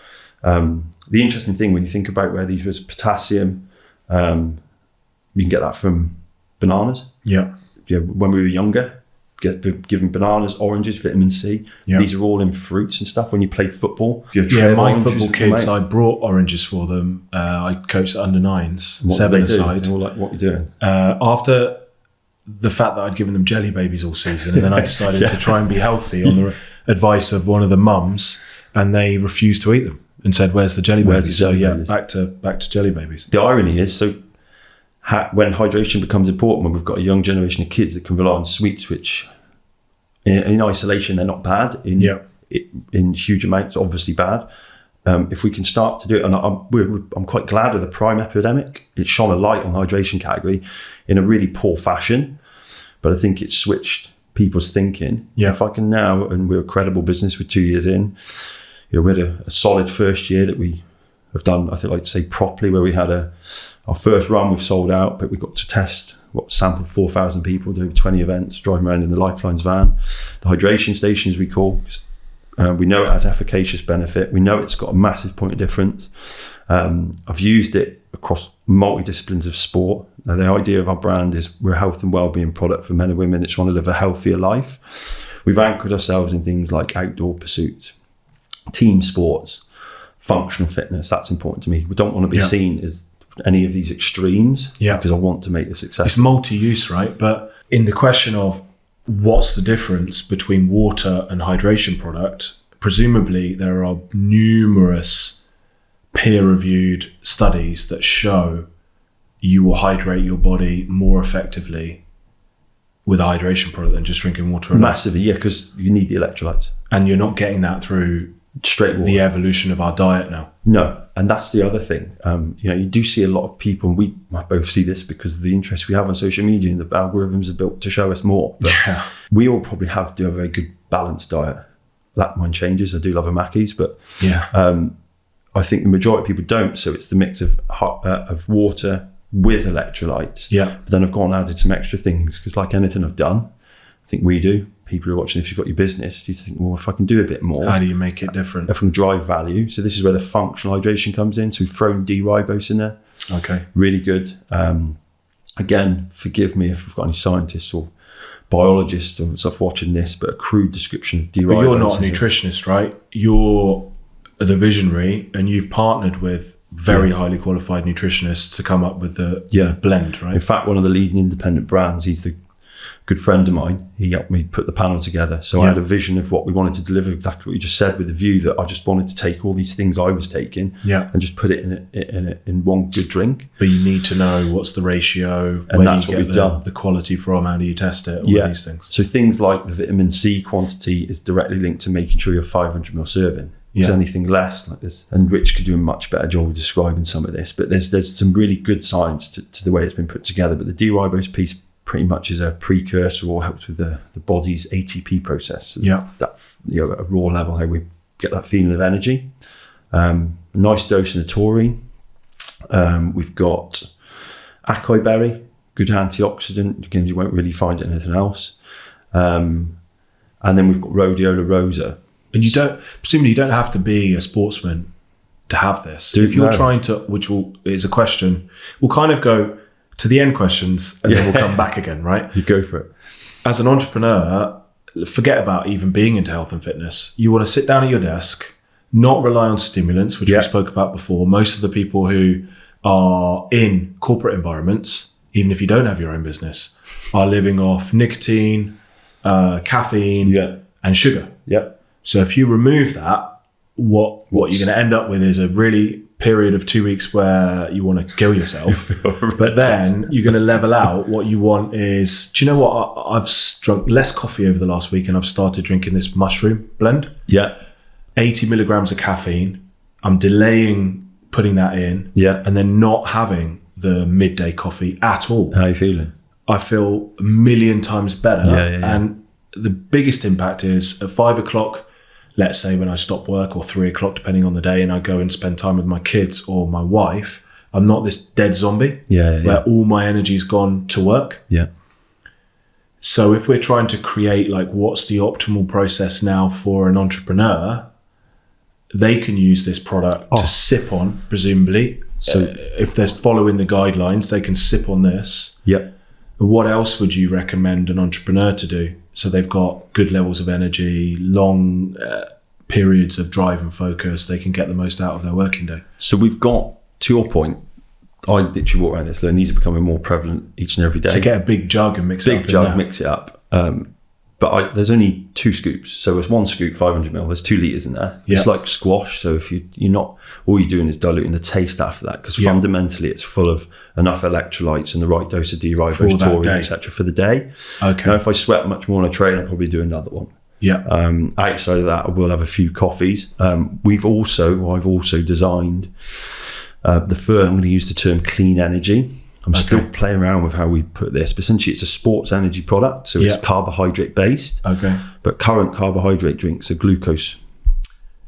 The interesting thing when you think about where these was potassium, you can get that from bananas. Yeah. When we were younger, given bananas, oranges, vitamin C. Yeah. These are all in fruits and stuff. When you played football, my football kids, I brought oranges for them. I coached under 9s, 7-a-side. All like, what are you doing? After the fact that I'd given them jelly babies all season, and then I decided to try and be healthy on the advice of one of the mums, and they refused to eat them and said, "Where's the jelly babies?" So back to jelly babies. The irony is, when hydration becomes important, when we've got a young generation of kids that can rely on sweets, which in isolation they're not bad, in huge amounts obviously bad. If we can start to do it, and I'm quite glad of the prime epidemic. It shone a light on the hydration category in a really poor fashion, but I think it switched people's thinking. If I can now, and we're a credible business with 2 years in, we had a solid first year that we have done, I think, like to say properly, where we had our first run, we've sold out, but we got to test, sampled 4,000 people, did over 20 events, driving around in the Lyfelinez van. The hydration station, as we call, we know it has efficacious benefit. We know it's got a massive point of difference. I've used it across multidisciplines of sport. Now, the idea of our brand is we're a health and wellbeing product for men and women that just want to live a healthier life. We've anchored ourselves in things like outdoor pursuits, team sports, functional fitness. That's important to me. We don't want to be seen as any of these extremes because I want to make this successful. It's multi-use, right? But in the question of what's the difference between water and hydration product, presumably there are numerous peer-reviewed studies that show you will hydrate your body more effectively with a hydration product than just drinking water alone. Massively, because you need the electrolytes. And you're not getting that through straight water. The evolution of our diet now. No, and that's the other thing. You do see a lot of people, and we both see this because of the interest we have on social media, and the algorithms are built to show us more. But we all probably do have a very good balanced diet. That one changes. I do love a Mackey's, but I think the majority of people don't. So it's the mix of water with electrolytes. Yeah. But then I've gone and added some extra things because, like anything I've done, I think we do. People who are watching, if you've got your business, you think, well, if I can do a bit more, how do you make it different? If I can drive value. So this is where the functional hydration comes in. So we've thrown D-ribose in there. Okay. Really good. Again, forgive me if we've got any scientists or biologists or stuff watching this, but a crude description of D-ribose. But you're not a nutritionist, right? You're the visionary, and you've partnered with very highly qualified nutritionists to come up with the blend, right? In fact, one of the leading independent brands, he's the good friend of mine. He helped me put the panel together. So I had a vision of what we wanted to deliver, exactly what you just said, with the view that I just wanted to take all these things I was taking and just put it in one good drink. But you need to know what's the ratio, and where that's do you what get we've done. The quality from, how do you test it, all of these things. So things like the vitamin C quantity is directly linked to making sure you're 500 ml serving. Because anything less like this, and Rich could do a much better job of describing some of this, but there's some really good science to the way it's been put together. But the D-ribose piece pretty much is a precursor or helps with the body's ATP process. So that at a raw level, how we get that feeling of energy. Nice dose of taurine. We've got acai berry, good antioxidant. Again, you won't really find it in anything else. And then we've got rhodiola rosa. And presumably you don't have to be a sportsman to have this. If you're trying to, is a question, we'll kind of go to the end questions and then we'll come back again, right? You go for it. as an entrepreneur, forget about even being into health and fitness. You want to sit down at your desk, not rely on stimulants, which we spoke about before. Most of the people who are in corporate environments, even if you don't have your own business, are living off nicotine, caffeine, and sugar. Yeah. So if you remove that, what you're going to end up with is a really period of 2 weeks where you want to kill yourself. But then you're going to level out. What you want is, do you know what? I've drunk less coffee over the last week, and I've started drinking this mushroom blend. Yeah. 80 milligrams of caffeine. I'm delaying putting that in. Yeah. And then not having the midday coffee at all. How are you feeling? I feel a million times better. Yeah. And the biggest impact is at 5 o'clock, let's say when I stop work, or 3 o'clock, depending on the day, and I go and spend time with my kids or my wife, I'm not this dead zombie where all my energy's gone to work. Yeah. So if we're trying to create like what's the optimal process now for an entrepreneur, they can use this product to sip on, presumably. So if they're following the guidelines, they can sip on this. Yeah. What else would you recommend an entrepreneur to do? So they've got good levels of energy, long periods of drive and focus. They can get the most out of their working day. So we've got, to your point, I literally walk around this, and these are becoming more prevalent each and every day. So get a big jug and mix it up. Big jug, mix it up. But there's only 2 scoops. So it's 1 scoop, 500 ml. There's 2 litres in there. Yeah. It's like squash. So if you're not, all you're doing is diluting the taste after that, because fundamentally it's full of enough electrolytes and the right dose of D-ribose, taurine, etc. for the day. Okay. Now, if I sweat much more on a train, I'll probably do another one. Yeah. Outside of that, I will have a few coffees. I've also designed I'm going to use the term clean energy. I'm still playing around with how we put this, but essentially it's a sports energy product. So it's carbohydrate based. Okay. But current carbohydrate drinks are glucose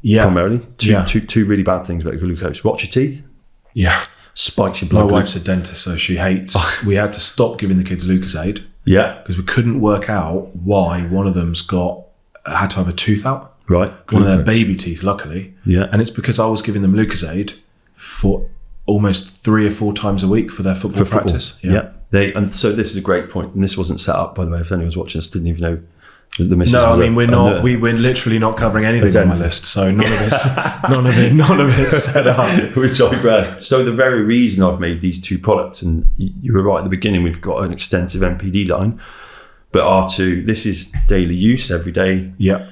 primarily. Two really bad things about glucose. Rot your teeth. Yeah. Spikes your blood. My wife's a dentist, so she hates, we had to stop giving the kids Lucozade. Yeah. Because we couldn't work out why one of them's had to have a tooth out. Right. One of their baby teeth, luckily. Yeah. And it's because I was giving them Lucozade for almost 3 or 4 times a week for their football practice. Yeah. And so this is a great point, and this wasn't set up, by the way. If anyone's watching us, didn't even know the missus. No, I mean we're literally not covering anything on my list, so none of it's set up. We digress. So the very reason I've made these 2 products, and you were right at the beginning, we've got an extensive MPD line, but R2, this is daily use every day. Yeah.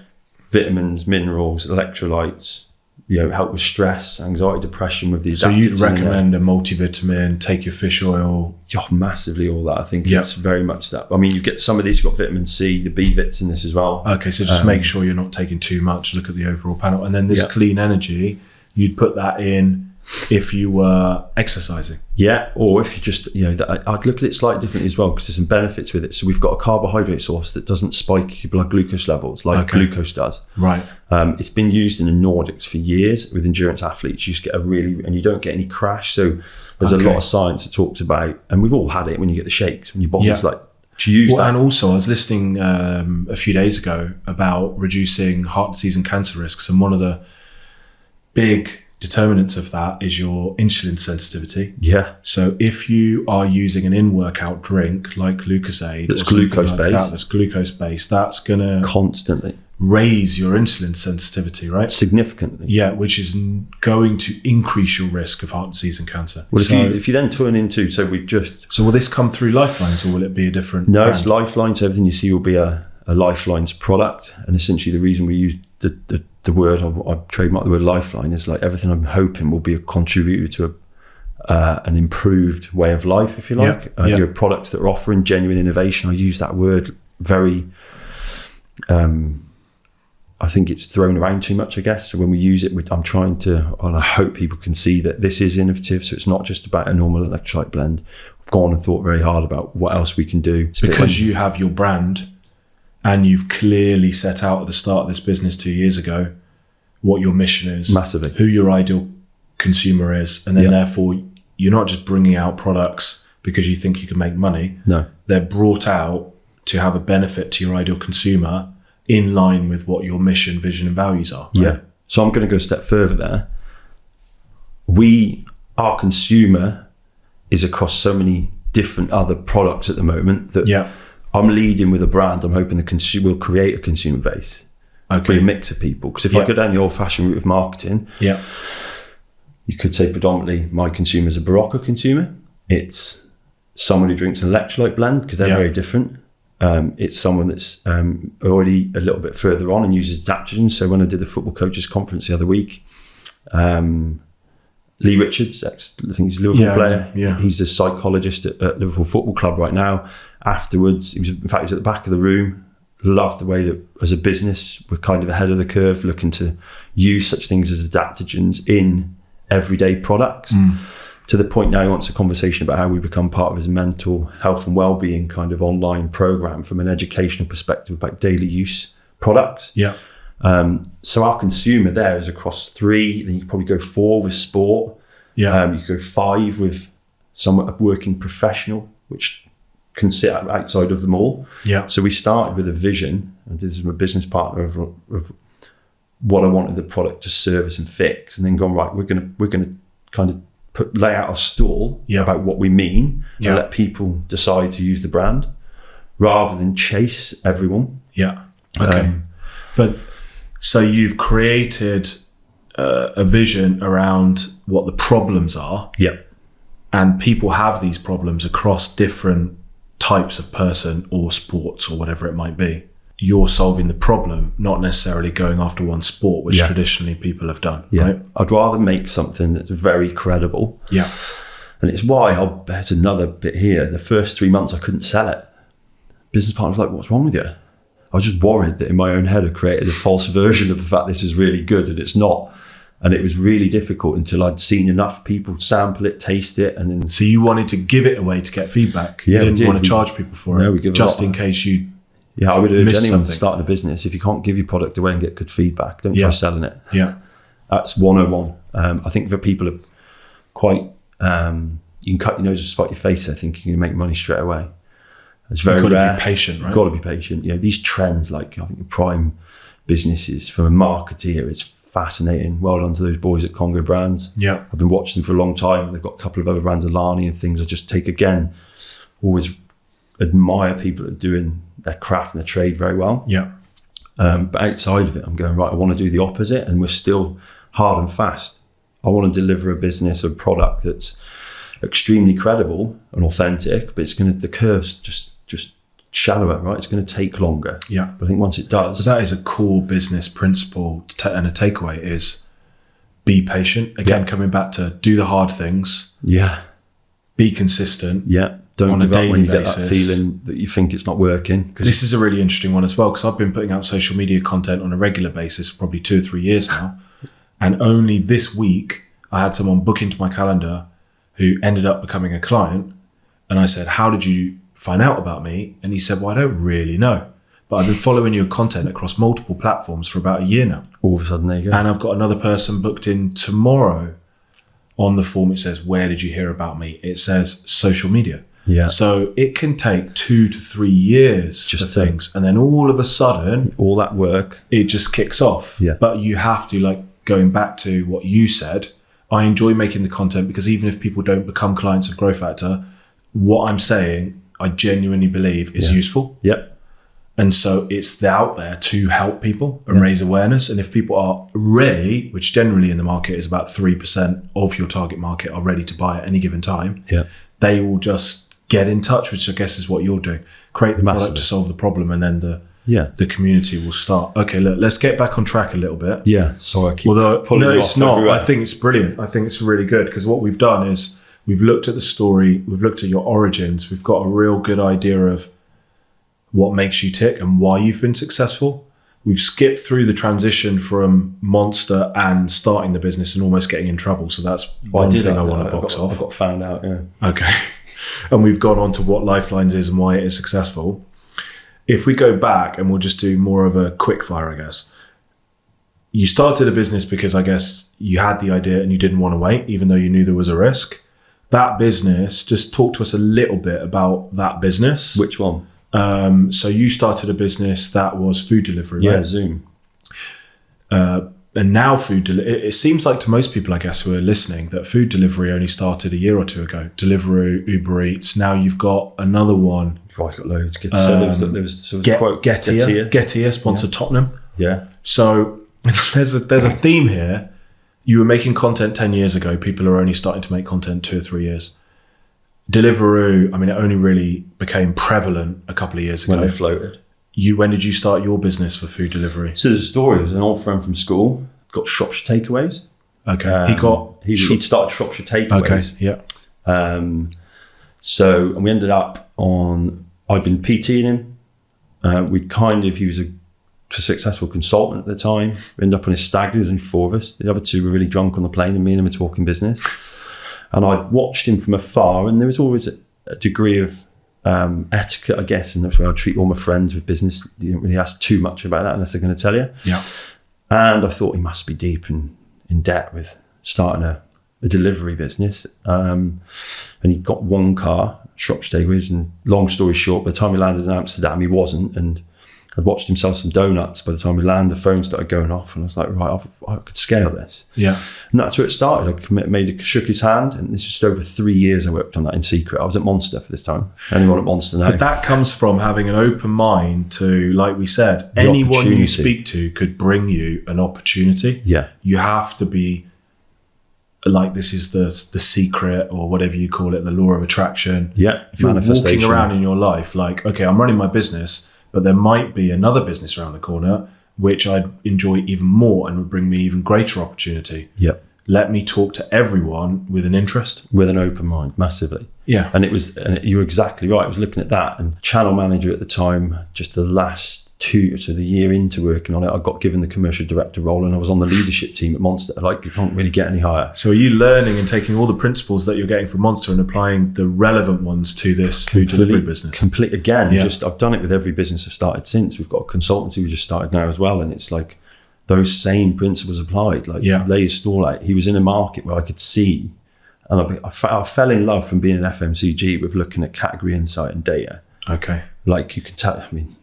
Vitamins, minerals, electrolytes. Help with stress, anxiety, depression with these. So you'd recommend a multivitamin, take your fish oil? Massively, all that. I think it's very much that. I mean, you get some of these, you've got vitamin C, the B vits in this as well. Okay, so just make sure you're not taking too much, look at the overall panel. And then this clean energy, you'd put that in if you were exercising. Yeah, or if you just, I'd look at it slightly differently as well, because there's some benefits with it. So we've got a carbohydrate source that doesn't spike your blood glucose levels like glucose does. Right. It's been used in the Nordics for years with endurance athletes. You just get and you don't get any crash. So there's a lot of science that talks about, and we've all had it when you get the shakes, when your body's like, to use that. And also I was listening a few days ago about reducing heart disease and cancer risks. And one of the big determinants of that is your insulin sensitivity. Yeah. So if you are using an in-workout drink like Lucozade, that's glucose based, that's going to constantly raise your insulin sensitivity, right? Significantly. Yeah, which is going to increase your risk of heart disease and cancer. Well, if you then turn into, so will this come through Lifelines, or will it be a different No, brand? It's Lifelines. So everything you see will be a Lifelines product. And essentially the reason we use the word, I trademark the word Lifeline, is like everything I'm hoping will be a contributor to an improved way of life, if you like. Your products that are offering genuine innovation. I use that word very, I think it's thrown around too much, I guess. So when we use it, I'm trying to, and I hope people can see that this is innovative. So it's not just about a normal electrolyte blend. I've gone and thought very hard about what else we can do. Because you have your brand, and you've clearly set out at the start of this business 2 years ago what your mission is, massively, who your ideal consumer is, and then therefore you're not just bringing out products because you think you can make money. No, they're brought out to have a benefit to your ideal consumer in line with what your mission, vision, and values are. Right? Yeah. So I'm going to go a step further there. Our consumer is across so many different other products at the moment that I'm leading with a brand. I'm hoping the consumer will create a consumer base. Okay. With a mix of people. Because if I go down the old-fashioned route of marketing, you could say predominantly my consumer is a Barocca consumer. It's someone who drinks an electrolyte blend because they're very different. It's someone that's already a little bit further on and uses adaptogens. So when I did the football coaches conference the other week, Lee Richards, I think he's a Liverpool player. Yeah. He's the psychologist at Liverpool Football Club right now. Afterwards, he was at the back of the room. Loved the way that as a business, we're kind of ahead of the curve, looking to use such things as adaptogens in everyday products. To the point now he wants a conversation about how we become part of his mental health and well-being kind of online program from an educational perspective about daily use products. Yeah. So our consumer there is across 3, then you could probably go 4 with sport. Yeah. You could go 5 with a working professional, which can sit outside of them all. Yeah. So we started with a vision, and this is my business partner of what I wanted the product to service and fix, and then gone, right, we're gonna kind of lay out a stall about what we mean and let people decide to use the brand rather than chase everyone. Yeah. Okay. But so you've created a vision around what the problems are. Yeah. And people have these problems across different types of person or sports or whatever it might be. You're solving the problem, not necessarily going after one sport, which traditionally people have done. Yeah. Right? I'd rather make something that's very credible. Yeah. And it's why there's another bit here. The first 3 months I couldn't sell it. Business partner was like, what's wrong with you? I was just worried that in my own head I created a false version of the fact this is really good and it's not. And it was really difficult until I'd seen enough people sample it, taste it, and then... So you wanted to give it away to get feedback. Yeah, you didn't want to charge people for it, we give just in case you... Yeah, I would urge anyone something. starting a business, if you can't give your product away and get good feedback, don't try selling it. Yeah. That's 101. I think for people are quite... you can cut your nose and spite your face, I think you can make money straight away. It's very You've got rare. to be patient, right? You've got to be patient. You know, these trends, like I think the prime businesses from a marketeer, it's fascinating. Well done to those boys at Congo Brands. Yeah. I've been watching them for a long time. They've got a couple of other brands, Alani and things. I just take, again, always admire people that are doing their craft and their trade very well. Yeah. But outside of it, I'm going, right, I want to do the opposite, and we're still hard and fast. I want to deliver a business, a product that's extremely credible and authentic, but it's going to, the curve's just shallower, right? It's going to take longer. Yeah. But I think once it does... So that is a core business principle and a takeaway is be patient. Again, coming back to do the hard things. Yeah. Be consistent. Yeah. Don't on give a up when you daily get that basis. feeling that you think it's not working. This is a really interesting one as well, because I've been putting out social media content on a regular basis for probably 2 or 3 years now. And only this week, I had someone book into my calendar who ended up becoming a client. And I said, how did you find out about me? And he said, well, I don't really know, but I've been following your content across multiple platforms for about a year now. All of a sudden, there you go. And I've got another person booked in tomorrow. On the form, it says, where did you hear about me? It says social media. Yeah. So it can take 2 to 3 years Just for things. And then all of a sudden, all that work. it just kicks off. Yeah. But you have to, like, going back to what you said, I enjoy making the content because even if people don't become clients of GrowFactor, what I'm saying, I genuinely believe is useful. Yep. And so it's out there to help people and raise awareness. And if people are ready, which generally in the market is about 3% of your target market are ready to buy at any given time, they will just get in touch, which I guess is what you're doing. Create the product to solve the problem, and then the community will start. Okay, look, let's get back on track a little bit. Yeah. Sorry, I keep Although, no, it's not. Everywhere. I think it's brilliant. I think it's really good because what we've done is we've looked at the story, we've looked at your origins, we've got a real good idea of what makes you tick and why you've been successful. We've skipped through the transition from Monster and starting the business and almost getting in trouble. So that's one thing I want to box off. I got found out, yeah. Okay. And we've gone on to what Lyfelinez is and why it is successful. If we go back, and we'll just do more of a quick fire, I guess. You started a business because I guess you had the idea and you didn't want to wait, even though you knew there was a risk. That business, just talk to us a little bit about that business. Which one? So you started a business that was food delivery, Yeah, right? Zoom. And now it seems like to most people, I guess, who are listening, that food delivery only started a year or two ago. Deliveroo, Uber Eats. Now you've got another one. Oh, I've got loads. There was a quote. Getir sponsored Tottenham. Yeah. So there's a theme here. You were making content 10 years ago. People are only starting to make content 2 or 3 years. Deliveroo, I mean, it only really became prevalent a couple of years ago. When they floated. When did you start your business for food delivery? So there's a story. There was an old friend from school, got Shropshire Takeaways. Okay. He'd started Shropshire Takeaways. Okay, yeah. And we ended up I'd been PTing him. He was a successful consultant at the time. We ended up on his stag do. There was only 4 of us. The other 2 were really drunk on the plane, and me and him were talking business. And I watched him from afar, and there was always a degree of etiquette, I guess, and that's where I treat all my friends with business. You don't really ask too much about that unless they're going to tell you. Yeah. And I thought he must be deep in debt with starting a delivery business. And he got 1 car, Shropshire Takeaways, and long story short, by the time he landed in Amsterdam, he wasn't. And I'd watched him sell some donuts. By the time we landed, the phone started going off, and I was like, right, I could scale this. Yeah. And that's where it started. I shook his hand, and this was just over 3 years I worked on that in secret. I was at Monster for this time. Anyone at Monster now. But that comes from having an open mind to, like we said, anyone you speak to could bring you an opportunity. Yeah. You have to be like, this is the secret, or whatever you call it, the law of attraction. Yeah. If you're walking around in your life like, okay, I'm running my business, but there might be another business around the corner which I'd enjoy even more and would bring me even greater opportunity. Yep. Let me talk to everyone with an interest. With an open mind, massively. Yeah. And you were exactly right. I was looking at that, and channel manager at the time, just the last 2, so the year into working on it, I got given the commercial director role, and I was on the leadership team at Monster. Like, you can't really get any higher. So are you learning and taking all the principles that you're getting from Monster and applying the relevant ones to this food delivery business? I've done it with every business I've started since. We've got a consultancy we just started now as well, and it's like those same principles applied. Like, lay his stall out. He was in a market where I could see, and I fell in love from being an FMCG with looking at category insight and data. Okay. Like, you can tell, I mean,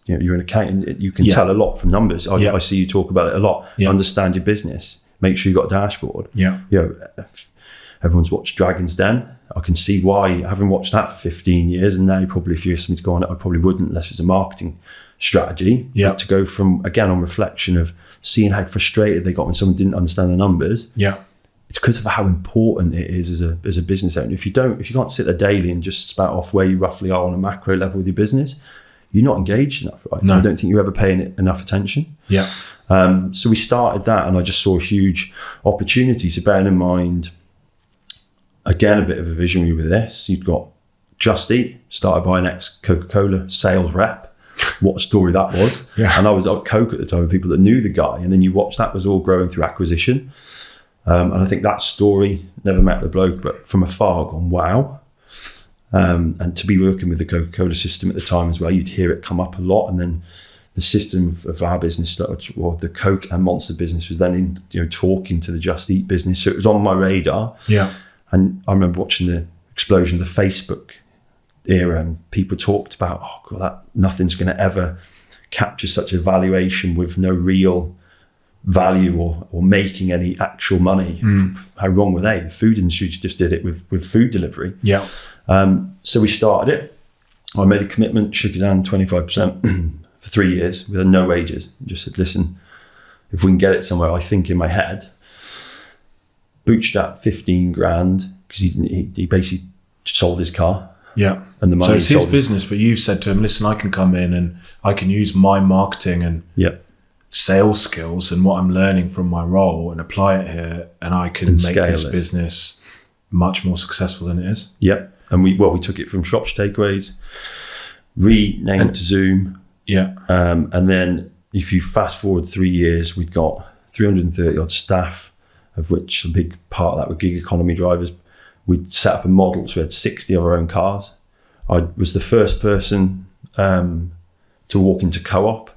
you're an accountant, you can tell a lot from numbers. I see you talk about it a lot. Understand your business, make sure you've got a dashboard. Everyone's watched Dragon's Den. I can see why, having watched that for 15 years, and now probably if you asked me to go on it, I probably wouldn't unless it was a marketing strategy. But to go from, again, on reflection of seeing how frustrated they got when someone didn't understand the numbers. It's because of how important it is as a business owner. If you can't sit there daily and just spout off where you roughly are on a macro level with your business, you're not engaged enough, right? No. I don't think you're ever paying it enough attention. So we started that, and I just saw a huge opportunity. So bearing in mind, again, a bit of a visionary with this, you've got Just Eat, started by an ex-Coca-Cola sales rep. What a story that was. And I was at Coke at the time with people that knew the guy, and then you watch that was all growing through acquisition. And I think that story, never met the bloke, but from afar gone, wow. And to be working with the Coca-Cola system at the time as well, you'd hear it come up a lot. And then the system of our business, or the Coke and Monster business, was then talking to the Just Eat business. So it was on my radar. And I remember watching the explosion of the Facebook era, and people talked about, oh God, that nothing's going to ever capture such a valuation with no real value or making any actual money. How wrong were they? The food industry just did it with food delivery. So we started it. I made a commitment, shook his hand, 25% for 3 years with no wages. Just said, listen, if we can get it somewhere, I think in my head, bootstrapped 15 grand because he basically sold his car. And the money. So it's his business, but you've said to him, listen, I can come in and I can use my marketing and sales skills and what I'm learning from my role and apply it here, and I can make this business much more successful than it is. And we took it from Shropshire Takeaways, renamed to Zoom. And then if you fast forward 3 years, we'd got 330 odd staff, of which a big part of that were gig economy drivers. We'd set up a model, so we had 60 of our own cars. I was the first person to walk into Co-op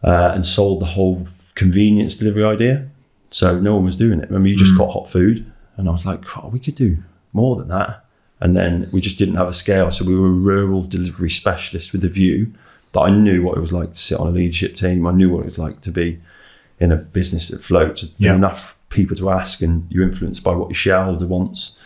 and sold the whole convenience delivery idea. So no one was doing it. Remember, you just got hot food. And I was like, oh, we could do more than that. And then we just didn't have a scale. So we were a rural delivery specialist with the view that I knew what it was like to sit on a leadership team. I knew what it was like to be in a business that floats. Yeah. Enough people to ask, and you're influenced by what your shareholder wants,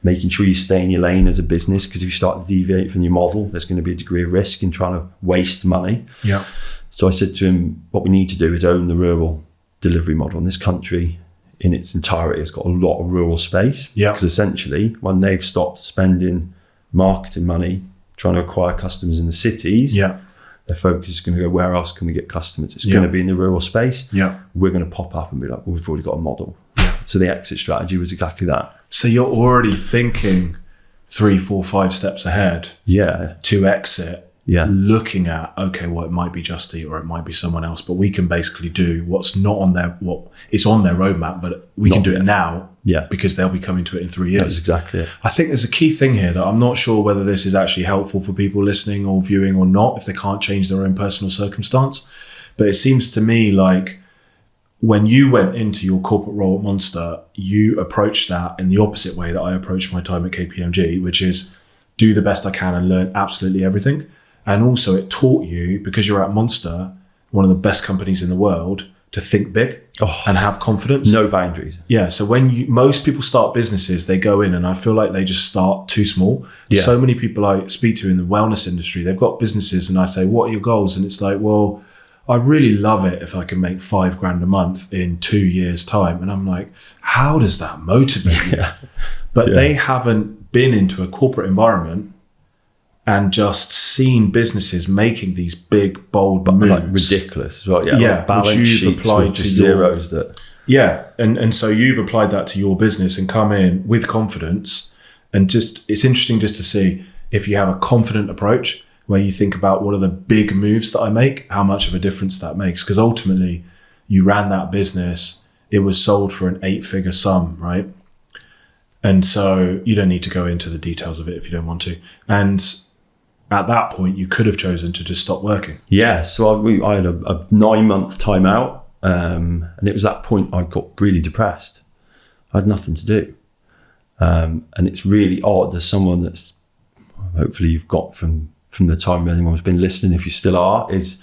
making sure you stay in your lane as a business, because if you start to deviate from your model, there's going to be a degree of risk in trying to waste money. Yeah. So I said to him, what we need to do is own the rural delivery model. And this country in its entirety has got a lot of rural space. Yeah. Because essentially, when they've stopped spending marketing money trying to acquire customers in the cities, Yeah. their focus is going to go, where else can we get customers? It's Yeah. going to be in the rural space. Yeah. We're going to pop up and be like, well, we've already got a model. Yeah. So the exit strategy was exactly that. So you're already thinking 3, 4, 5 steps ahead Yeah. to exit. Yeah. Looking at, okay, well, it might be Just Eat or it might be someone else, but we can basically do what's not on their, what it's on their roadmap, but we can Not do yet. it now. Yeah. Because they'll be coming to it in 3 That's years. exactly it. I think there's a key thing here that I'm not sure whether this is actually helpful for people listening or viewing or not, if they can't change their own personal circumstance. But it seems to me like when you went into your corporate role at Monster, you approached that in the opposite way that I approached my time at KPMG, which is do the best I can and learn absolutely everything. And also it taught you, because you're at Monster, one of the best companies in the world, to think big and have confidence. No boundaries. Yeah. So when most people start businesses, they go in and I feel like they just start too small. Yeah. So many people I speak to in the wellness industry, they've got businesses and I say, what are your goals? And it's like, well, I really love it if I can make $5,000 a month in 2 years' time. And I'm like, how does that motivate you? Yeah. But Yeah. they haven't been into a corporate environment and just seen businesses making these big, bold moves. Like ridiculous as well. Yeah. Yeah, Like balance which you've sheets applied with just to your- zeros that. Yeah. And so you've applied that to your business and come in with confidence. And just, it's interesting just to see if you have a confident approach where you think about what are the big moves that I make, how much of a difference that makes. Because ultimately you ran that business, it was sold for an 8-figure sum, right? And so you don't need to go into the details of it if you don't want to. And at that point, you could have chosen to just stop working. Yeah. So I had a 9-month timeout. And it was that point I got really depressed. I had nothing to do. And it's really odd as someone that's, hopefully you've got from the time anyone's been listening, if you still are, is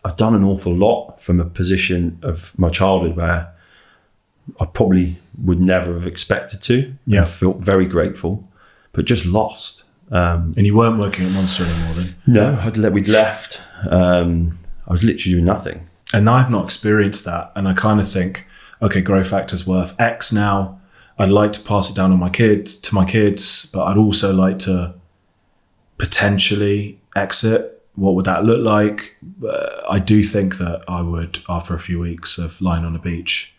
I've done an awful lot from a position of my childhood where I probably would never have expected to. Yeah. I felt very grateful, but just lost. And you weren't working at Monster anymore then? No, we'd left. I was literally doing nothing. And I've not experienced that. And I kind of think, okay, GrowFactor's worth X now. I'd like to pass it down to my kids, but I'd also like to potentially exit. What would that look like? I do think that I would, after a few weeks of lying on a beach,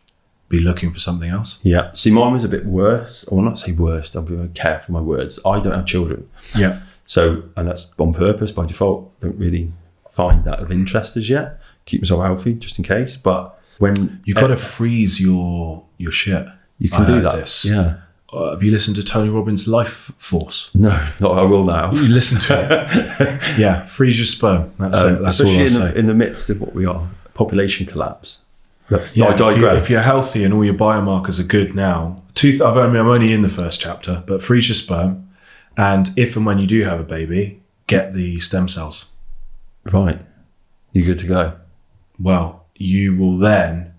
be looking for something else. Yeah. See, mine was a bit worse. Or not say worse, I'll be very careful with my words. I don't have children. Yeah. So, and that's on purpose by default. Don't really find that of interest as yet. Keep myself healthy just in case. But when You got to freeze your shit. you can I do heard that. this. Yeah. Have you listened to Tony Robbins' Life Force? No, I will now. You listen to it. Yeah, freeze your sperm. That's it. That's all Especially I'll say. in the midst of what we are, population collapse. But Yeah, I digress. if you're healthy and all your biomarkers are good now, I'm only in the first chapter, but freeze your sperm. And if and when you do have a baby, get the stem cells. Right. You're good to go. Well, you will then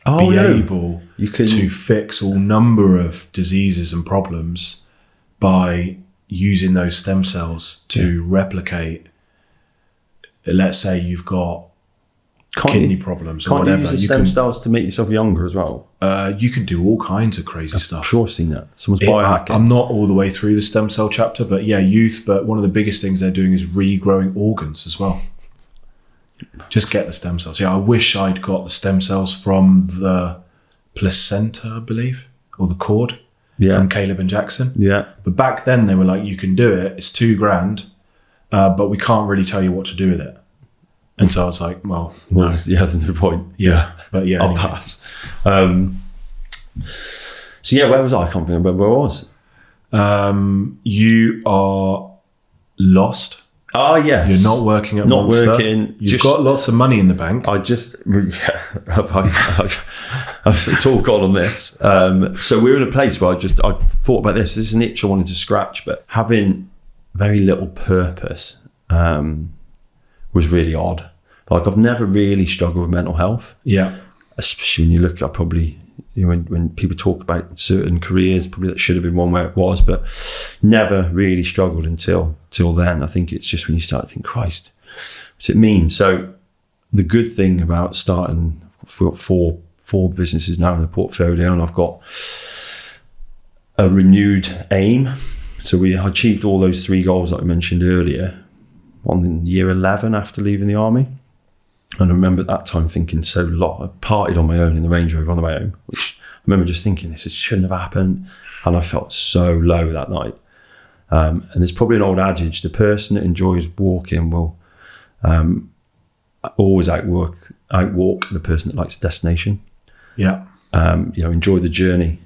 Oh, be no. able You can to fix all number of diseases and problems by using those stem cells to replicate. Let's say you've got kidney problems or Can't whatever. you use the You stem can, cells to make yourself younger as well? you can do all kinds of crazy I'm stuff. sure I've seen that. Someone's I'm biohacking. not all the way through the stem cell chapter, but yeah, youth. But one of the biggest things they're doing is regrowing organs as well. Just get the stem cells. Yeah, I wish I'd got the stem cells from the placenta, I believe, or the cord from Caleb and Jackson. Yeah. But back then they were like, you can do it. It's $2,000, but we can't really tell you what to do with it. And so I was like, well, no. Yeah, there's no point. Yeah, but yeah, I'll anyway. pass. So yeah, where was I? I can't remember where I was. You are lost. Oh yes. You're not working at Not Monster. working. You've got lots of money in the bank. It's all gone on this. So we're in a place where I thought about this. This is an itch I wanted to scratch, but having very little purpose was really odd. Like I've never really struggled with mental health. Yeah. especially when you look at probably, when people talk about certain careers, probably that should have been one where it was, but never really struggled until then. I think it's just when you start to think, Christ, what's it mean? So the good thing about starting, I've got four businesses now in the portfolio, and I've got a renewed aim. So we achieved all those 3 goals that I mentioned earlier on year 11 after leaving the army. And I remember at that time thinking I partied on my own in the Range Rover on the way home, which I remember just thinking this shouldn't have happened. And I felt so low that night. And there's probably an old adage, the person that enjoys walking will always outwalk the person that likes the destination. Yeah. Enjoy the journey,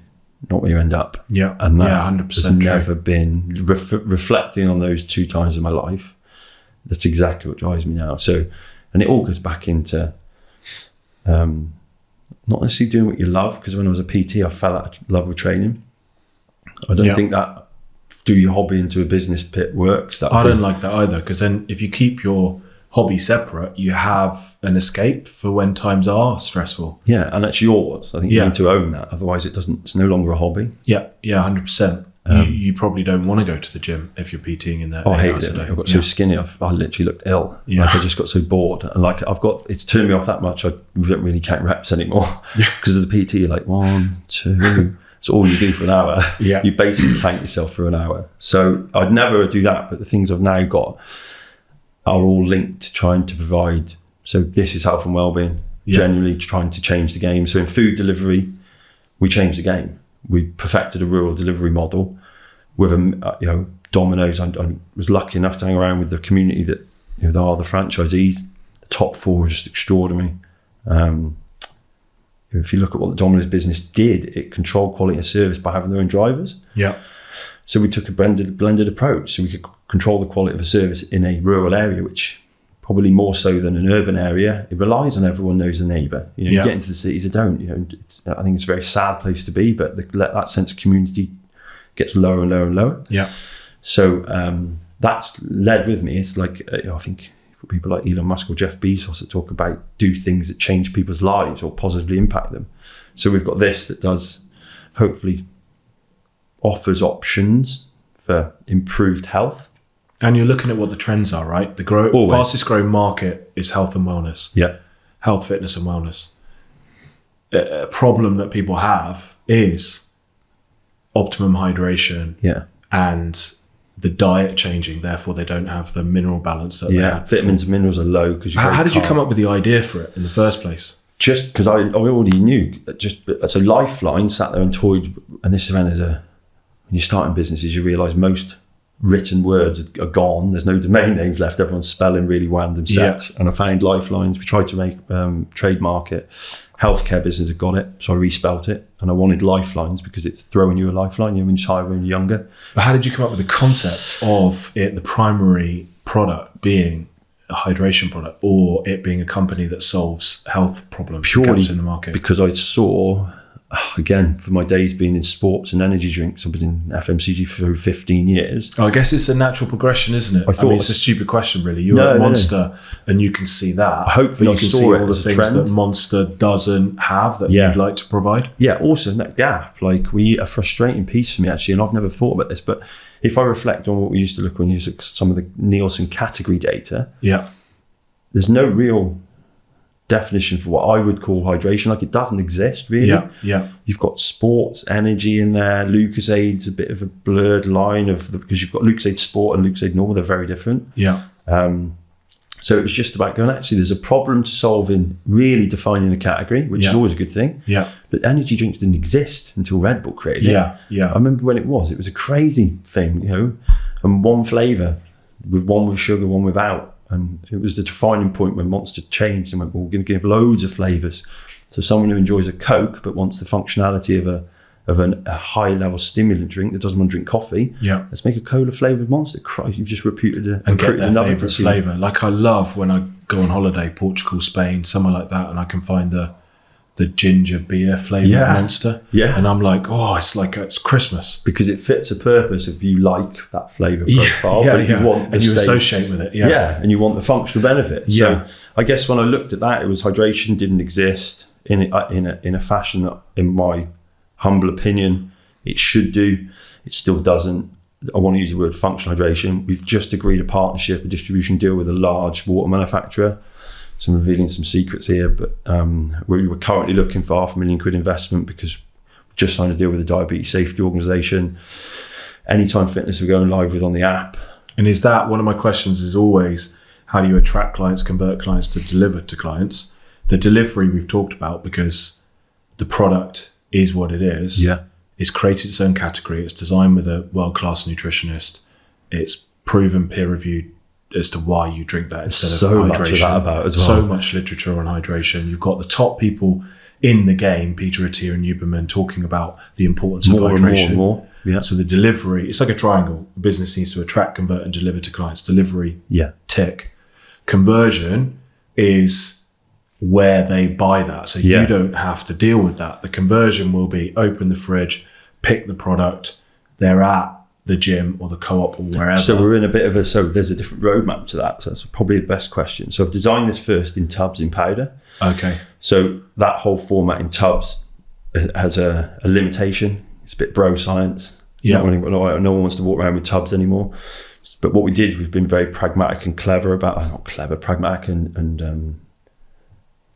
not where you end up. Yeah. And that 100% has never been, reflecting on those 2 times in my life, that's exactly what drives me now. So, and it all goes back into not necessarily doing what you love, because when I was a PT, I fell out of love with training. I don't think that do your hobby into a business pit works. I don't like that either, because then if you keep your hobby separate, you have an escape for when times are stressful. Yeah, and that's yours. I think you need to own that. Otherwise, it's no longer a hobby. Yeah, 100%. You probably don't want to go to the gym if you're PTing in there. I hated it. I got so skinny. I literally looked ill. Yeah. Like I just got so bored. And like it's turned me off that much. I don't really count reps anymore. Because as a PT, you're like 1, 2. It's all you do for an hour. Yeah. You basically count yourself for an hour. So I'd never do that. But the things I've now got are all linked to trying to provide. So this is health and wellbeing. Genuinely trying to change the game. So in food delivery, we changed the game. We perfected a rural delivery model with Domino's. I was lucky enough to hang around with the community that they are the franchisees. The top 4 are just extraordinary. If you look at what the Domino's business did, it controlled quality of service by having their own drivers. Yeah. So we took a blended approach, so we could control the quality of a service in a rural area, which probably more so than an urban area. It relies on everyone knows the neighbour. You get into the cities that don't. I think it's a very sad place to be, but that sense of community gets lower and lower and lower. Yeah. So that's led with me. It's like I think for people like Elon Musk or Jeff Bezos that talk about do things that change people's lives or positively impact them. So we've got this that does hopefully offers options for improved health. And you're looking at what the trends are, right? The fastest growing market is health and wellness. Yeah. Health, fitness and wellness. A problem that people have is optimum hydration and the diet changing. Therefore, they don't have the mineral balance that they had. Vitamins and minerals are low. How did you come up with the idea for it in the first place? Just because I already knew. So Lifeline sat there and toyed, and this is when when you start in businesses, you realise most written words are gone. There's no domain names left. Everyone's spelling really random set. Yeah. And I found Lifelines. We tried to make trademark it. Healthcare business had got it, so I respelt it. And I wanted Lifelines because it's throwing you a lifeline when you're younger. But how did you come up with the concept of it, the primary product being a hydration product, or it being a company that solves health problems purely in the market? Because I saw, again, for my days being in sports and energy drinks, I've been in FMCG for 15 years. I guess it's a natural progression, isn't it? I mean, it's a stupid question, really. You're at Monster and you can see that. Hopefully you can see all the things that Monster doesn't have that you'd like to provide. Yeah, also in that gap, like a frustrating piece for me, actually, and I've never thought about this, but if I reflect on what we used to look when you look at some of the Nielsen category data, there's no real definition for what I would call hydration. Like, it doesn't exist really. You've got sports energy in there. Lucozade, a bit of a blurred line because you've got Lucozade Sport and Lucozade Normal. They're very different. So it was just about going, actually, there's a problem to solve in really defining the category, which is always a good thing. But energy drinks didn't exist until Red Bull created it. I remember when it was a crazy thing, and one flavour, one with sugar, one without. And it was the defining point when Monster changed and went, well, we're going to give loads of flavours. So someone who enjoys a Coke but wants the functionality of a high-level stimulant drink that doesn't want to drink coffee, let's make a cola flavoured Monster. Christ, you've just recruited get their favourite flavour. Like, I love when I go on holiday, Portugal, Spain, somewhere like that, and I can find the ginger beer flavoured Monster. And I'm like, it's Christmas. Because it fits a purpose if you like that flavour profile. But you want and you associate with it. And you want the functional benefit. So I guess when I looked at that, it was hydration didn't exist. in a fashion that, in my humble opinion, it should do. It still doesn't. I want to use the word functional hydration. We've just agreed a partnership, a distribution deal with a large water manufacturer. So I'm revealing some secrets here, but we were currently looking for £500,000 investment because we've just signed a deal with the Diabetes Safety Organisation. Anytime Fitness we're going live with on the app. And is that one of my questions is always, how do you attract clients, convert clients to deliver to clients? The delivery we've talked about because the product is what it is. Yeah. It's created its own category. It's designed with a world-class nutritionist. It's proven peer-reviewed as to why you drink that instead of hydration. Much of that about as well. So much literature on hydration. You've got the top people in the game, Peter Attia and Huberman, talking about the importance of hydration. And more. Yeah. So the delivery, it's like a triangle. A business needs to attract, convert, and deliver to clients. Delivery, tick. Conversion is where they buy that. So you don't have to deal with that. The conversion will be open the fridge, pick the product, they're at the gym or the co-op or wherever. So we're in a bit of there's a different roadmap to that. So that's probably the best question. So I've designed this first in tubs in powder. Okay. So that whole format in tubs has a limitation. It's a bit bro science. Yeah. No one wants to walk around with tubs anymore. But what we did, we've been very pragmatic and clever about, pragmatic and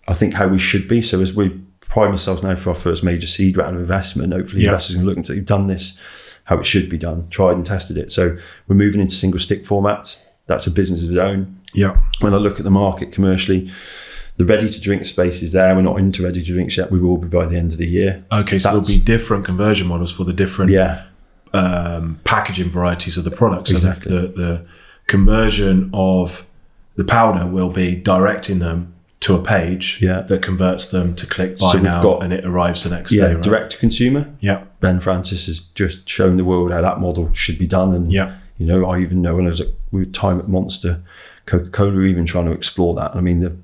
I think how we should be. So as we prime ourselves now for our first major seed round of investment, hopefully investors can look and say, you've done this how it should be done, tried and tested it. So we're moving into single stick formats. That's a business of its own. Yeah. When I look at the market commercially, the ready to drink space is there. We're not into ready to drinks yet. We will be by the end of the year. Okay, so there'll be different conversion models for the different packaging varieties of the product. So exactly. the conversion of the powder will be directing them to a page that converts them to click buy now, and it arrives the next day. Right? Direct to consumer. Yeah. Ben Francis has just shown the world how that model should be done. And I even know when I was we were time at Monster, Coca-Cola were even trying to explore that. I mean,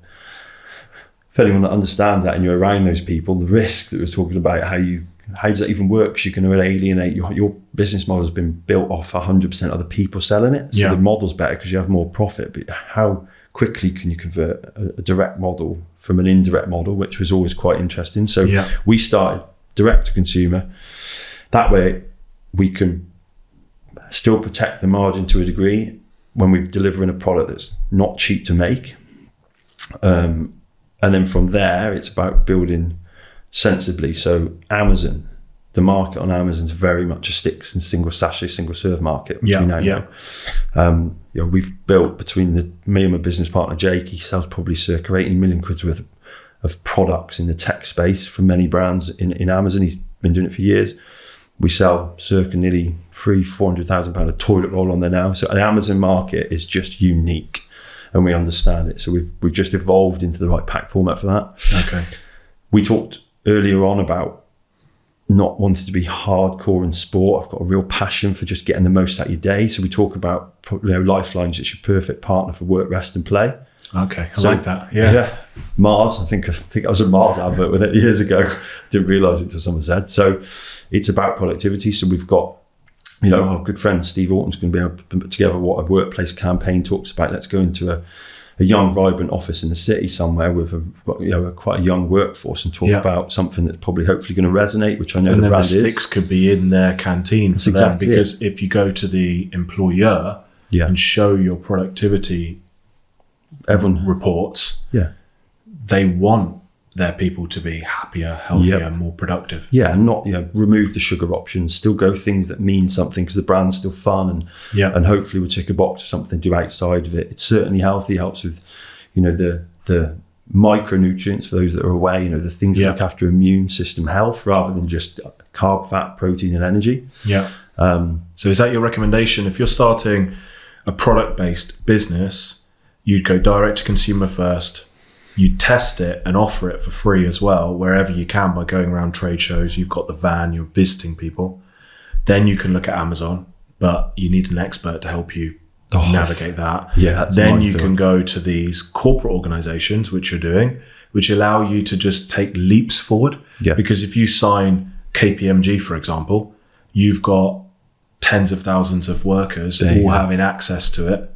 for anyone that understands that and you're around those people, the risk that we're talking about, how does that even work? Because you can alienate your business model has been built off 100% other people selling it. So the model's better because you have more profit. But how quickly can you convert a direct model from an indirect model, which was always quite interesting. So we started direct to consumer. That way we can still protect the margin to a degree when we're delivering a product that's not cheap to make. And then from there, it's about building sensibly. So Amazon, the market on Amazon is very much a sticks and single sachet, single serve market, which we now know. We've built between me and my business partner, Jake, he sells probably circa 18 million quid worth of products in the tech space from many brands in Amazon. He's been doing it for years. We sell circa nearly £400,000 of toilet roll on there now. So the Amazon market is just unique and we understand it. So we've just evolved into the right pack format for that. Okay. We talked earlier on about not wanting to be hardcore in sport. I've got a real passion for just getting the most out of your day. So we talk about Lifelinez. It's your perfect partner for work, rest and play. Okay, I like that. Yeah. Mars. I think I was a Mars advert with it years ago. Didn't realise it until someone said. So it's about productivity. So we've got, our good friend Steve Orton's going to be able to put together what a workplace campaign talks about. Let's go into a young, vibrant office in the city somewhere with quite a young workforce and talk about something that's probably hopefully going to resonate, which I know the brand is. And the sticks could be in their canteen for them, because if you go to the employer and show your productivity reports, they want their people to be happier, healthier, more productive. Yeah, and not remove the sugar options, still go things that mean something because the brand's still fun and hopefully we'll tick a box or something to do outside of it. It's certainly healthy, helps with the micronutrients for those that are away, the things that look after immune system health rather than just carb, fat, protein and energy. So is that your recommendation? If you're starting a product-based business, you'd go direct to consumer first. You test it and offer it for free as well, wherever you can by going around trade shows. You've got the van, you're visiting people. Then you can look at Amazon, but you need an expert to help you navigate that. Then you can go to these corporate organizations, which you're doing, which allow you to just take leaps forward. Because if you sign KPMG, for example, you've got tens of thousands of workers all having access to it.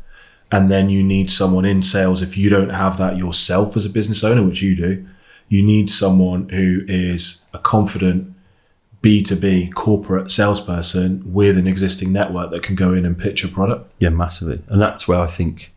And then you need someone in sales. If you don't have that yourself as a business owner, which you do, You need someone who is a confident B2B corporate salesperson with an existing network that can go in and pitch a product. Yeah, massively. And that's where I think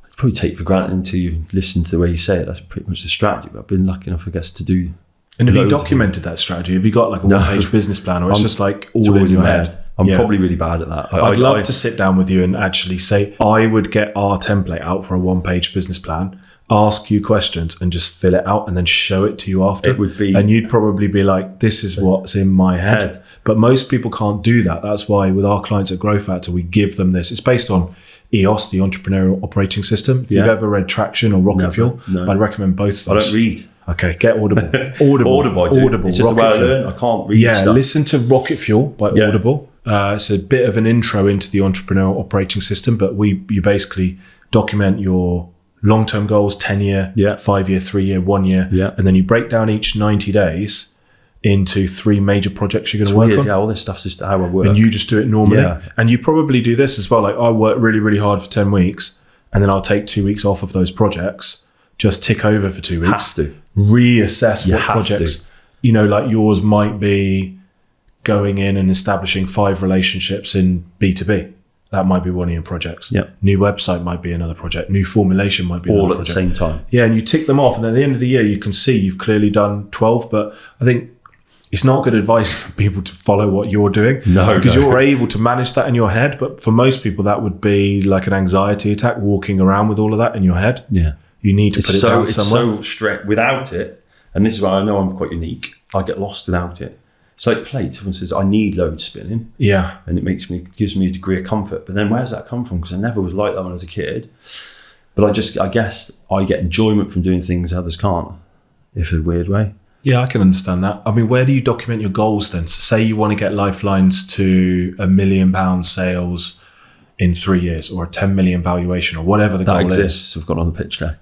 I'd probably take for granted until you listen to the way you say it. That's pretty much the strategy. But I've been lucky enough, I guess, to do. And have you documented that strategy? Have you got like a one-page business plan, or it's just like all in your head? I'm probably really bad at that. I'd love to sit down with you and actually say, I would get our template out for a one-page business plan, ask you questions and just fill it out and then show it to you after. It would be, and you'd probably be like, this is what's in my head. But most people can't do that. That's why with our clients at GrowFactor, we give them this. It's based on EOS, the Entrepreneurial Operating System. If you've ever read Traction or Rocket Fuel, I'd recommend both of those. I don't read. Okay, get Audible. Audible. It's just the way I learn. I can't read stuff. Listen to Rocket Fuel by Audible. It's a bit of an intro into the Entrepreneurial Operating System, but you basically document your long-term goals, 10-year, 5-year, 3-year, 1 year, and then you break down each 90 days into 3 major projects you're going to work on. Yeah, all this stuff's just how I work. And you just do it normally. And you probably do this as well. Like, I work really, really hard for 10 weeks, and then I'll take 2 weeks off of those projects, just tick over for 2 weeks. Have to. Reassess what projects, like yours might be going in and establishing 5 relationships in B2B. That might be one of your projects. New website might be another project. New formulation might be all another at project. the same time. Yeah, and you tick them off, and then at the end of the year, you can see you've clearly done 12. But I think it's not good advice for people to follow what you're doing. Because you're able to manage that in your head. But for most people, that would be like an anxiety attack, walking around with all of that in your head. Yeah. You need to put it down somewhere. It's so strict. Without it, and this is why I know I'm quite unique, I get lost without it. It's like plates. Everyone says, I need load spinning. Yeah. And it gives me a degree of comfort. But then where's that come from? Because I never was like that when I was a kid. But I guess I get enjoyment from doing things others can't, if in a weird way. Yeah, I can understand that. I mean, where do you document your goals then? So say you want to get Lifelinez to £1 million sales in 3 years, or a 10 million valuation, or whatever the goal exists. We've got it on the pitch deck.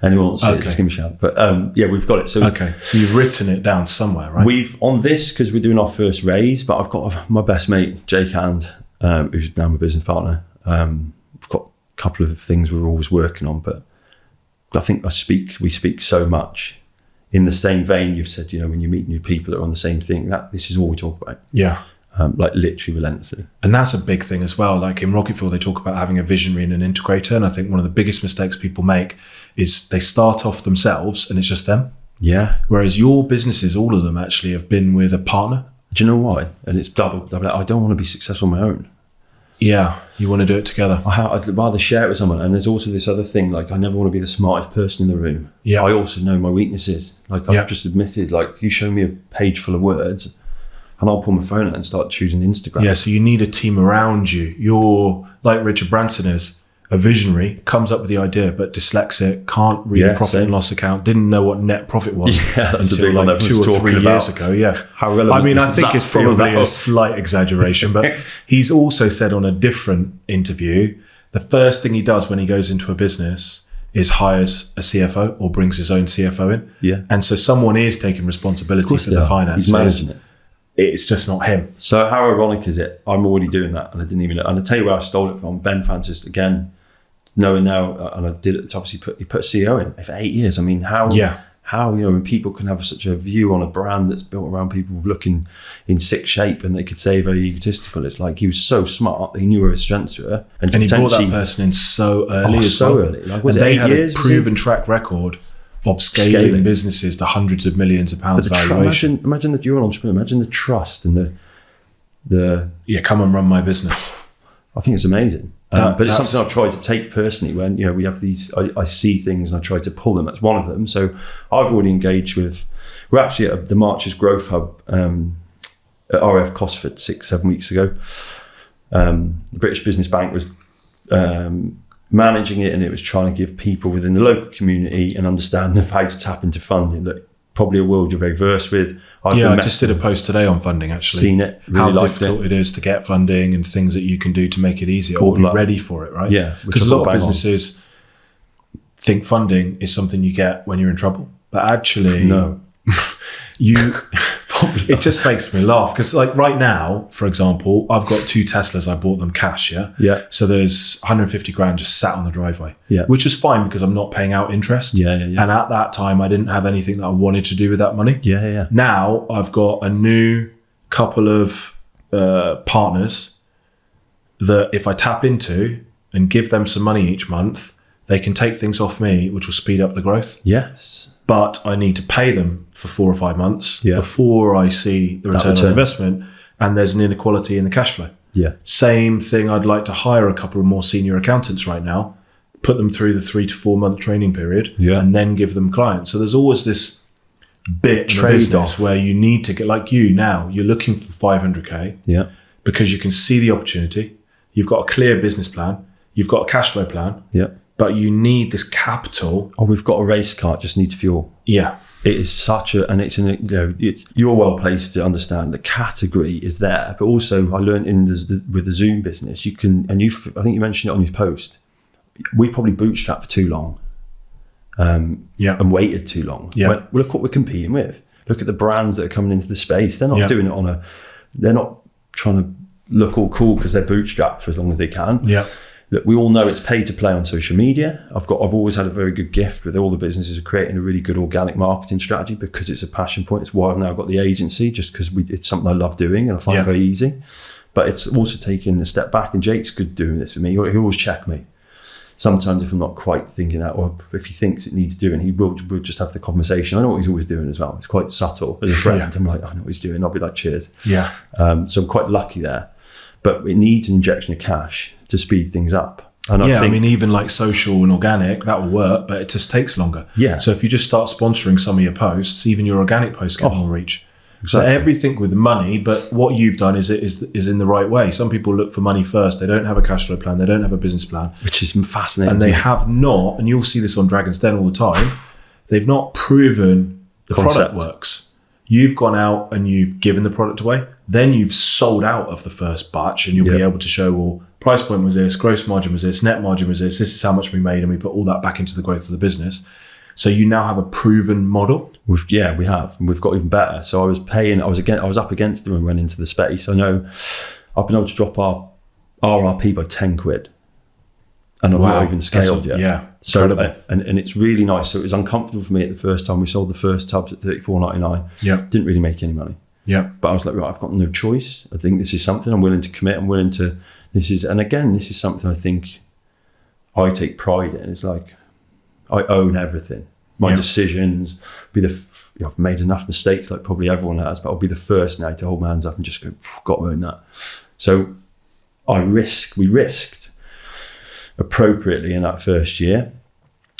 Anyone wants to see it, just give me a shout. But we've got it. So so you've written it down somewhere, right? We've on this because we're doing our first raise. But I've got my best mate Jake Hand, who's now my business partner. We've got a couple of things we're always working on. But I think we speak so much in the same vein. You've said, when you meet new people that are on the same thing, this is all we talk about. Yeah. Like literally relentlessly. And that's a big thing as well. Like in Rocket Fuel, they talk about having a visionary and an integrator. And I think one of the biggest mistakes people make is they start off themselves and it's just them. Yeah. Whereas your businesses, all of them actually have been with a partner. Do you know why? And it's double. I don't want to be successful on my own. Yeah. You want to do it together. I'd rather share it with someone. And there's also this other thing, like I never want to be the smartest person in the room. Yeah. I also know my weaknesses. Like I've just admitted, like you show me a page full of words and I'll pull my phone out and start choosing Instagram. Yeah, so you need a team around you. You're like Richard Branson is, a visionary, comes up with the idea, but dyslexic, can't read a profit and loss account, didn't know what net profit was until like 2 or 3 years ago. Yeah. How relevant I mean, I think it's probably a slight exaggeration, but he's also said on a different interview, the first thing he does when he goes into a business is hires a CFO or brings his own CFO in. Yeah. And so someone is taking responsibility for the finances. He's managing it. It's just not him. So how ironic is it? I'm already doing that and I didn't even know. And I'll tell you where I stole it from. Ben Francis, again, knowing now, and I did it, obviously he put CEO in for 8 years. I mean, how, when people can have such a view on a brand that's built around people looking in sick shape and they could say very egotistical. It's like he was so smart that he knew where his strengths were. And he brought that person in so early as well. Early. Like, and they had a proven track record of scaling businesses to hundreds of millions of pounds valuation. Imagine that you're an entrepreneur. Imagine the trust and the come and run my business. I think it's amazing. But it's something I've tried to take personally when, we have these, I see things and I try to pull them. That's one of them. So I've already engaged with, we're actually at the March's Growth Hub at RF Cosford 6-7 weeks ago. The British Business Bank was managing it, and it was trying to give people within the local community an understanding of how to tap into funding. That probably a world you're very versed with. I just did a post today on funding, actually. Seen it, really how difficult it is to get funding and things that you can do to make it easier or be ready for it, right? Yeah. Because a lot of businesses think funding is something you get when you're in trouble. But actually, no. It just makes me laugh because, like, right now, for example, I've got 2 Teslas. I bought them cash, Yeah. So there's 150 grand just sat on the driveway, Yeah. which is fine because I'm not paying out interest. Yeah. And at that time, I didn't have anything that I wanted to do with that money. Yeah. Now I've got a new couple of partners that if I tap into and give them some money each month, they can take things off me, which will speed up the growth. Yes. But I need to pay them for 4 or 5 months Yeah. before I see the return on investment. And there's an inequality in the cash flow. Yeah. Same thing. I'd like to hire a couple of more senior accountants right now, put them through the 3 to 4 month training period, and then give them clients. So there's always this bit in the business where you need to get, like you now, you're looking for 500K because you can see the opportunity. You've got a clear business plan. You've got a cash flow plan. Yeah. But you need this capital. Oh, we've got a race car, it just needs fuel. Yeah. It is such a, and it's, you're well placed to understand the category is there, but also I learned with the Zoom business, you can, and I think you mentioned it on your post, we probably bootstrapped for too long and waited too long. Well, look what we're competing with. Look at the brands that are coming into the space. They're not doing it they're not trying to look all cool because they're bootstrapped for as long as they can. Yeah. Look, we all know it's pay to play on social media. I've always had a very good gift with all the businesses of creating a really good organic marketing strategy because it's a passion point. It's why I've now got the agency, just because it's something I love doing and I find it very easy. But it's also taking a step back, and Jake's good doing this with me. He always check me. Sometimes if I'm not quite thinking that, or if he thinks it needs doing, we'll just have the conversation. I know what he's always doing as well. It's quite subtle as a friend. I'm like, I know what he's doing. I'll be like, cheers. Yeah. So I'm quite lucky there. But it needs an injection of cash to speed things up. And I mean, even like social and organic, that will work, but it just takes longer. Yeah. So if you just start sponsoring some of your posts, even your organic posts get more reach. Exactly. So everything with money, but what you've done is in the right way. Some people look for money first. They don't have a cash flow plan. They don't have a business plan. Which is fascinating. And they have not, and you'll see this on Dragon's Den all the time, they've not proven the product works. You've gone out and you've given the product away. Then you've sold out of the first batch and you'll be able to show, well, price point was this, gross margin was this, net margin was this is how much we made, and we put all that back into the growth of the business. So you now have a proven model. We have. And we've got even better. So I was up against them and went into the space. I know I've been able to drop our RRP by 10 quid. And I've not even scaled yet. Yeah. So and it's really nice. So it was uncomfortable for me at the first time. We sold the first tubs at $34.99. Yeah. Didn't really make any money. Yeah. But I was like, right, I've got no choice. I think this is something I'm willing to commit. This is something I think I take pride in. It's like, I own everything. My decisions, I've made enough mistakes like probably everyone has, but I'll be the first now to hold my hands up and just go, got to own that. So we risked appropriately in that first year.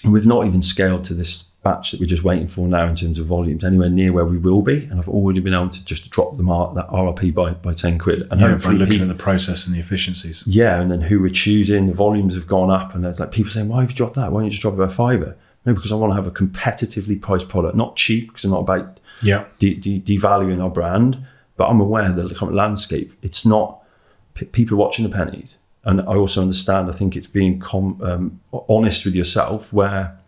And we've not even scaled to this batch that we're just waiting for now in terms of volumes, anywhere near where we will be. And I've already been able to just drop that RRP by 10 quid. And hopefully looking at the process and the efficiencies. Yeah, and then who we're choosing, the volumes have gone up. And there's like people saying, why have you dropped that? Why don't you just drop it by $5? No, because I want to have a competitively priced product, not cheap, because I'm not about devaluing our brand, but I'm aware that the current landscape, it's not people watching the pennies. And I also understand, I think it's being honest with yourself, where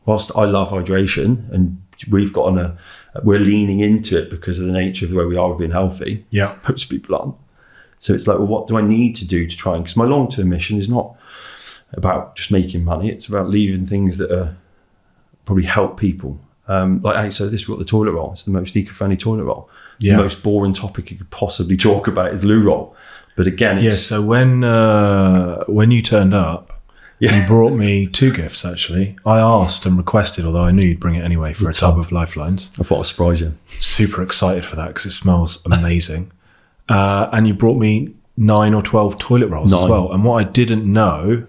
whilst I love hydration and we're leaning into it because of the nature of the way we are with being healthy. Yeah. Most people aren't. So it's like, well, what do I need to do to try and, because my long-term mission is not about just making money. It's about leaving things that are probably help people. So this is what the toilet roll. It's the most eco-friendly toilet roll. Yeah. The most boring topic you could possibly talk about is loo roll. But again, so when you turned up, you brought me 2 gifts, actually. I asked and requested, although I knew you'd bring it anyway, for a tub of Lifelines. I thought I'd surprise you. Super excited for that because it smells amazing. And you brought me 9 or 12 toilet rolls as well. And what I didn't know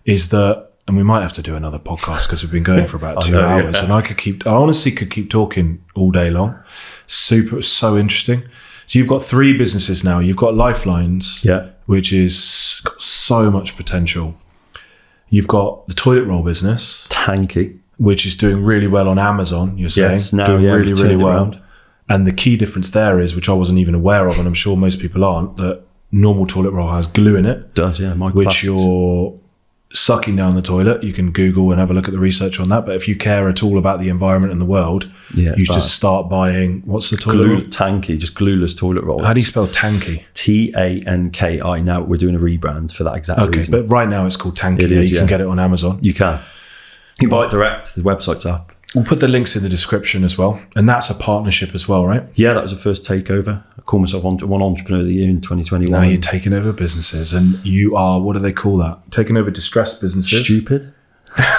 is that, and we might have to do another podcast because we've been going for about 2 hours, and I honestly could keep talking all day long. So interesting. So you've got 3 businesses now. You've got Lifelines, which is got so much potential. You've got the toilet roll business, Tanky, which is doing really well on Amazon. You're saying doing really, really well. And the key difference there is, which I wasn't even aware of, and I'm sure most people aren't, that normal toilet roll has glue in it. It does, yeah. Which you're sucking down the toilet. You can Google and have a look at the research on that. But if you care at all about the environment and the world, you should start buying, what's the toilet roll? Tanky, just glueless toilet roll. How do you spell Tanky? Tanki. Now we're doing a rebrand for that exact reason. But right now it's called Tanky. It is, you can get it on Amazon. You can. You buy it direct. The website's up. We'll put the links in the description as well. And that's a partnership as well, right? Yeah, that was the first takeover. I call myself one Entrepreneur of the Year in 2021. Now you're taking over businesses, and you are, what do they call that? Taking over distressed businesses. Stupid.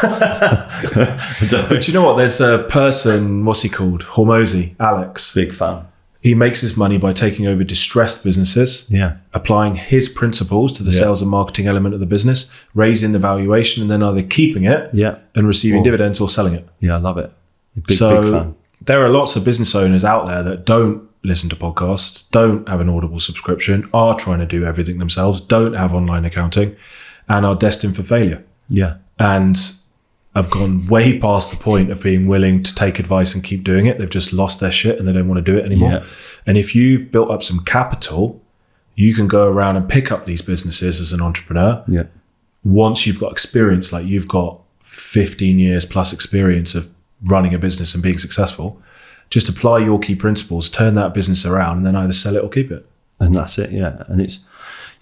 But you know what? There's a person, what's he called? Hormozy, Alex. Big fan. He makes his money by taking over distressed businesses, applying his principles to the sales and marketing element of the business, raising the valuation, and then either keeping it and receiving dividends or selling it. Yeah, I love it. Big fan. There are lots of business owners out there that don't listen to podcasts, don't have an Audible subscription, are trying to do everything themselves, don't have online accounting, and are destined for failure. Yeah. And have gone way past the point of being willing to take advice and keep doing it. They've just lost their shit and they don't want to do it anymore. Yeah. And if you've built up some capital, you can go around and pick up these businesses as an entrepreneur. Yeah. Once you've got experience, like you've got 15 years plus experience of running a business and being successful, just apply your key principles, turn that business around, and then either sell it or keep it. And that's it, yeah. And it's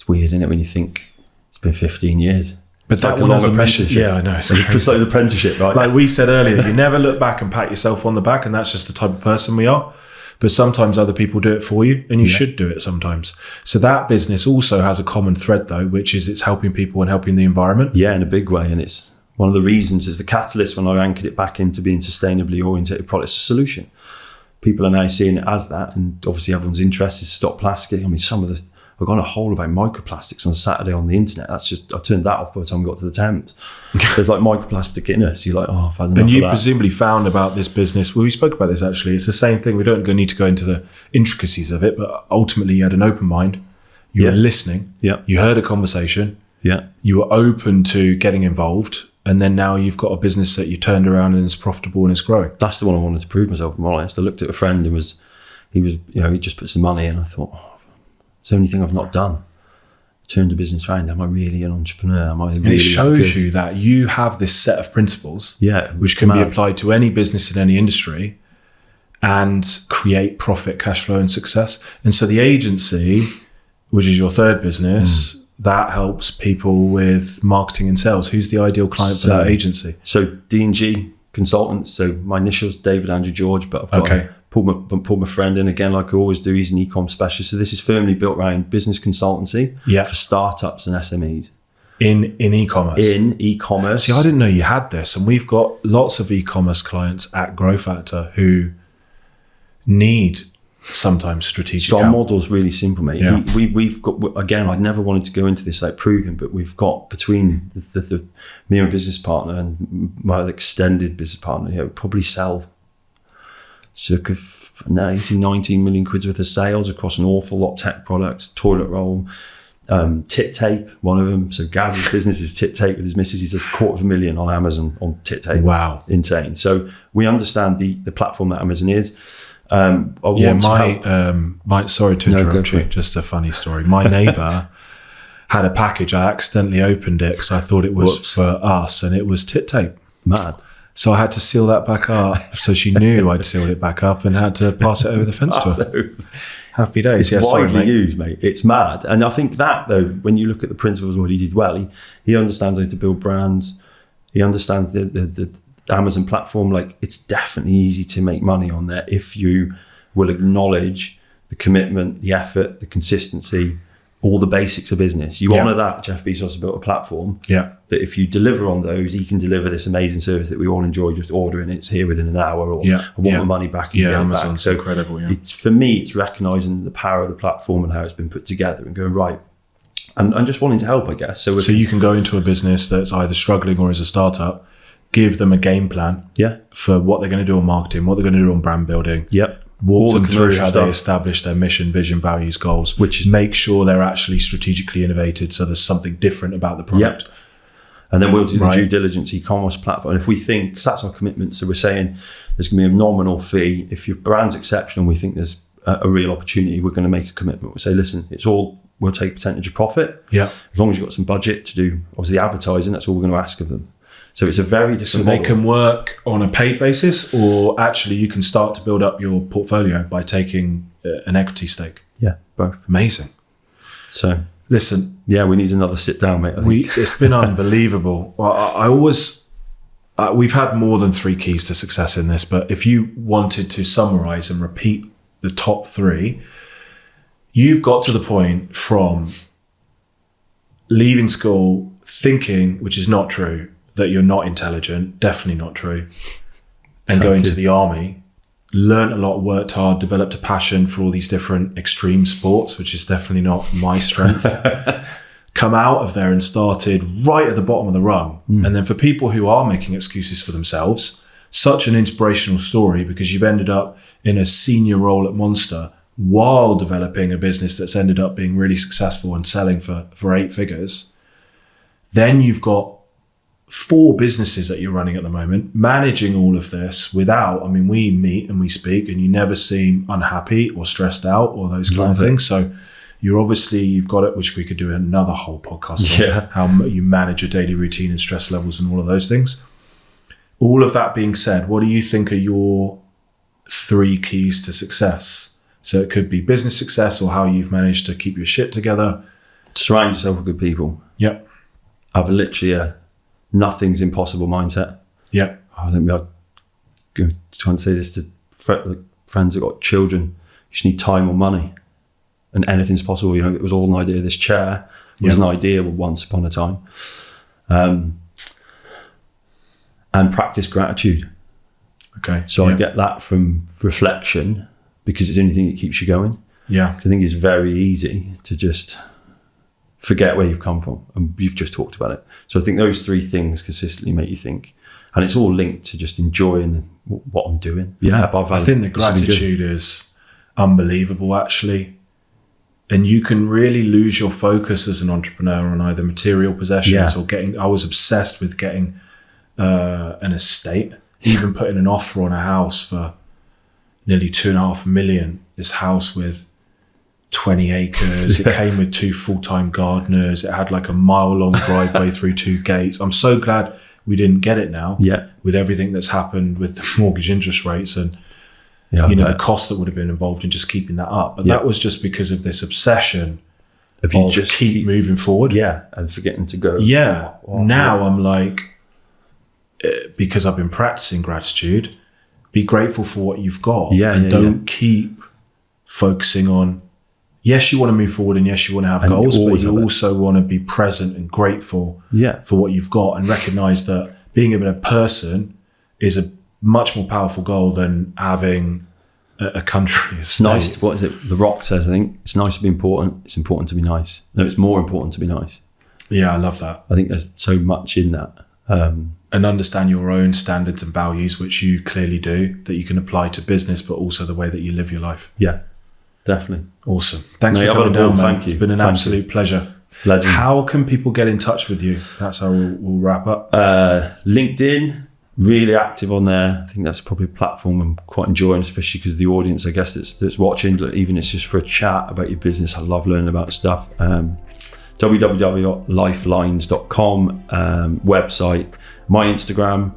weird, isn't it, when you think it's been 15 years. But it's that like one has apprenticeship. Yeah, I know. It's like an apprenticeship, right? Like we said earlier, you never look back and pat yourself on the back, and that's just the type of person we are. But sometimes other people do it for you, and you should do it sometimes. So that business also has a common thread, though, which is it's helping people and helping the environment. Yeah, in a big way. And it's one of the reasons is the catalyst when I anchored it back into being sustainably oriented products, a solution. People are now seeing it as that, and obviously everyone's interested to stop plastic. I mean, I got a whole about microplastics on Saturday on the internet. I turned that off by the time we got to the Thames. There's like microplastic in us. You're like, I've had enough. And you of that. presumably found about this business. Well, we spoke about this actually. It's the same thing. We don't need to go into the intricacies of it, but ultimately you had an open mind. You were listening. Yeah. You heard a conversation. Yeah. You were open to getting involved. And then now you've got a business that you turned around and is profitable and is growing. That's the one I wanted to prove myself, if I'm honest. I looked at a friend and he just put some money in. I thought, it's the only thing I've not done. Turned the business around. Am I really an entrepreneur? Am I really? And it shows you that you have this set of principles, which can be applied to any business in any industry and create profit, cash flow, and success. And so the agency, which is your third business, that helps people with marketing and sales. Who's the ideal client for that agency? So D&G consultants. So my initials, David, Andrew, George, but I've got pulled my friend in again, like I always do. He's an e-com specialist. So this is firmly built around business consultancy for startups and SMEs. In e-commerce? In e-commerce. See, I didn't know you had this. And we've got lots of e-commerce clients at GrowFactor who need sometimes strategic So our help. model's really simple, mate. Yeah. We've got, again, I never wanted to go into this like proving, but we've got between the me and my business partner and my extended business partner, probably sell circa 18, 19 million quid worth of sales across an awful lot of tech products, toilet roll, tit tape, one of them. So Gaz's business is tit tape with his missus. He does $250,000 on Amazon on tit tape. Wow. Insane. So we understand the platform that Amazon is. Sorry to interrupt you, just a funny story. My neighbour had a package. I accidentally opened it because I thought it was for us, and it was tit tape. Mad. So I had to seal that back up. So she knew I'd sealed it back up and had to pass it over the fence to her. Happy days. It's widely used, mate. It's mad. And I think that, though, when you look at the principles of what he did well, he understands how to build brands. He understands the Amazon platform. Like, it's definitely easy to make money on there if you will acknowledge the commitment, the effort, the consistency, all the basics of business. You honor that. Jeff Bezos has built a platform that if you deliver on those, he can deliver this amazing service that we all enjoy, just ordering it's here within an hour, or I want my money back. Amazon's so incredible. It's, for me, it's recognizing the power of the platform and how it's been put together and going, right, and just wanting to help, I guess. So you can go into a business that's either struggling or is a startup, give them a game plan for what they're going to do on marketing, what they're going to do on brand building. Walk them through how they establish their mission, vision, values, goals, which is make sure they're actually strategically innovated so there's something different about the product. And then we'll do the due diligence e-commerce platform. And if we think, because that's our commitment, so we're saying there's going to be a nominal fee. If your brand's exceptional, we think there's a real opportunity, we're going to make a commitment. We say, listen, it's all we'll take a percentage of profit. Yeah. As long as you've got some budget to do, obviously, advertising, that's all we're going to ask of them. So it's a very different So they model. can work on a paid basis, or actually you can start to build up your portfolio by taking an equity stake. Yeah, both. Amazing. So Listen, yeah, we need another sit down, mate. I think. it's been unbelievable. Well, I always, we've had more than 3 keys to success in this, but if you wanted to summarize and repeat the top 3, you've got to the point from leaving school thinking, which is not true, that you're not intelligent, definitely not true, and going to the army, learned a lot, worked hard, developed a passion for all these different extreme sports, which is definitely not my strength. Come out of there and started right at the bottom of the rung. And then for people who are making excuses for themselves, such an inspirational story, because you've ended up in a senior role at Monster while developing a business that's ended up being really successful and selling for 8 figures. Then you've got 4 businesses that you're running at the moment, managing all of this without, I mean, we meet and we speak and you never seem unhappy or stressed out or those kind of things. So you've got it, which we could do another whole podcast on, how you manage your daily routine and stress levels and all of those things. All of that being said, what do you think are your 3 keys to success? So it could be business success or how you've managed to keep your shit together. Surround yourself with good people. Yep. Have literally nothing's impossible mindset. Yeah. I think I'm trying to say this to friends that got children. You just need time or money, and anything's possible. You know, it was all an idea. This chair was an idea once upon a time. And practice gratitude. Okay. So I get that from reflection, because it's the only thing that keeps you going. Yeah. I think it's very easy to just forget where you've come from, and you've just talked about it. So I think those 3 things consistently make you think, and it's all linked to just enjoying what I'm doing. Yeah, I think the gratitude is unbelievable, actually. And you can really lose your focus as an entrepreneur on either material possessions or I was obsessed with getting an estate, even putting an offer on a house for nearly 2.5 million. This house with 20 acres. It came with 2 full-time gardeners. It had like a mile-long driveway through 2 gates. I'm so glad we didn't get it now. Yeah. With everything that's happened with the mortgage interest rates and the cost that would have been involved in just keeping that up. But that was just because of this obsession of just keep moving forward. Yeah, and forgetting to go. Yeah. Now I'm like, because I've been practicing gratitude, be grateful for what you've got. Don't keep focusing on, yes, you want to move forward and yes, you want to have goals, but you also want to be present and grateful for what you've got, and recognize that being a better person is a much more powerful goal than having a country. It's nice. What is it? The Rock says, I think, it's nice to be important. It's important to be nice. No, it's more important to be nice. Yeah, I love that. I think there's so much in that. And understand your own standards and values, which you clearly do, that you can apply to business, but also the way that you live your life. Yeah, definitely. Awesome. Thanks for coming down, man. Thank you. It's been an absolute pleasure. Legend. How can people get in touch with you? That's how we'll wrap up. LinkedIn, really active on there. I think that's probably a platform I'm quite enjoying, especially because the audience, I guess, that's watching, even if it's just for a chat about your business. I love learning about stuff. www.lifelinez.com, website, my Instagram,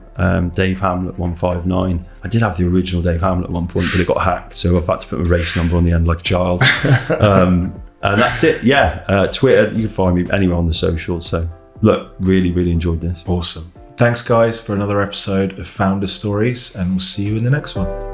Dave Hamlet 159. I did have the original Dave Hamlet at one point, but it got hacked, so I've had to put my race number on the end like a child. And that's it. Twitter, you can find me anywhere on the socials. So look, really, really enjoyed this. Awesome. Thanks, guys, for another episode of Founder Stories, and we'll see you in the next one.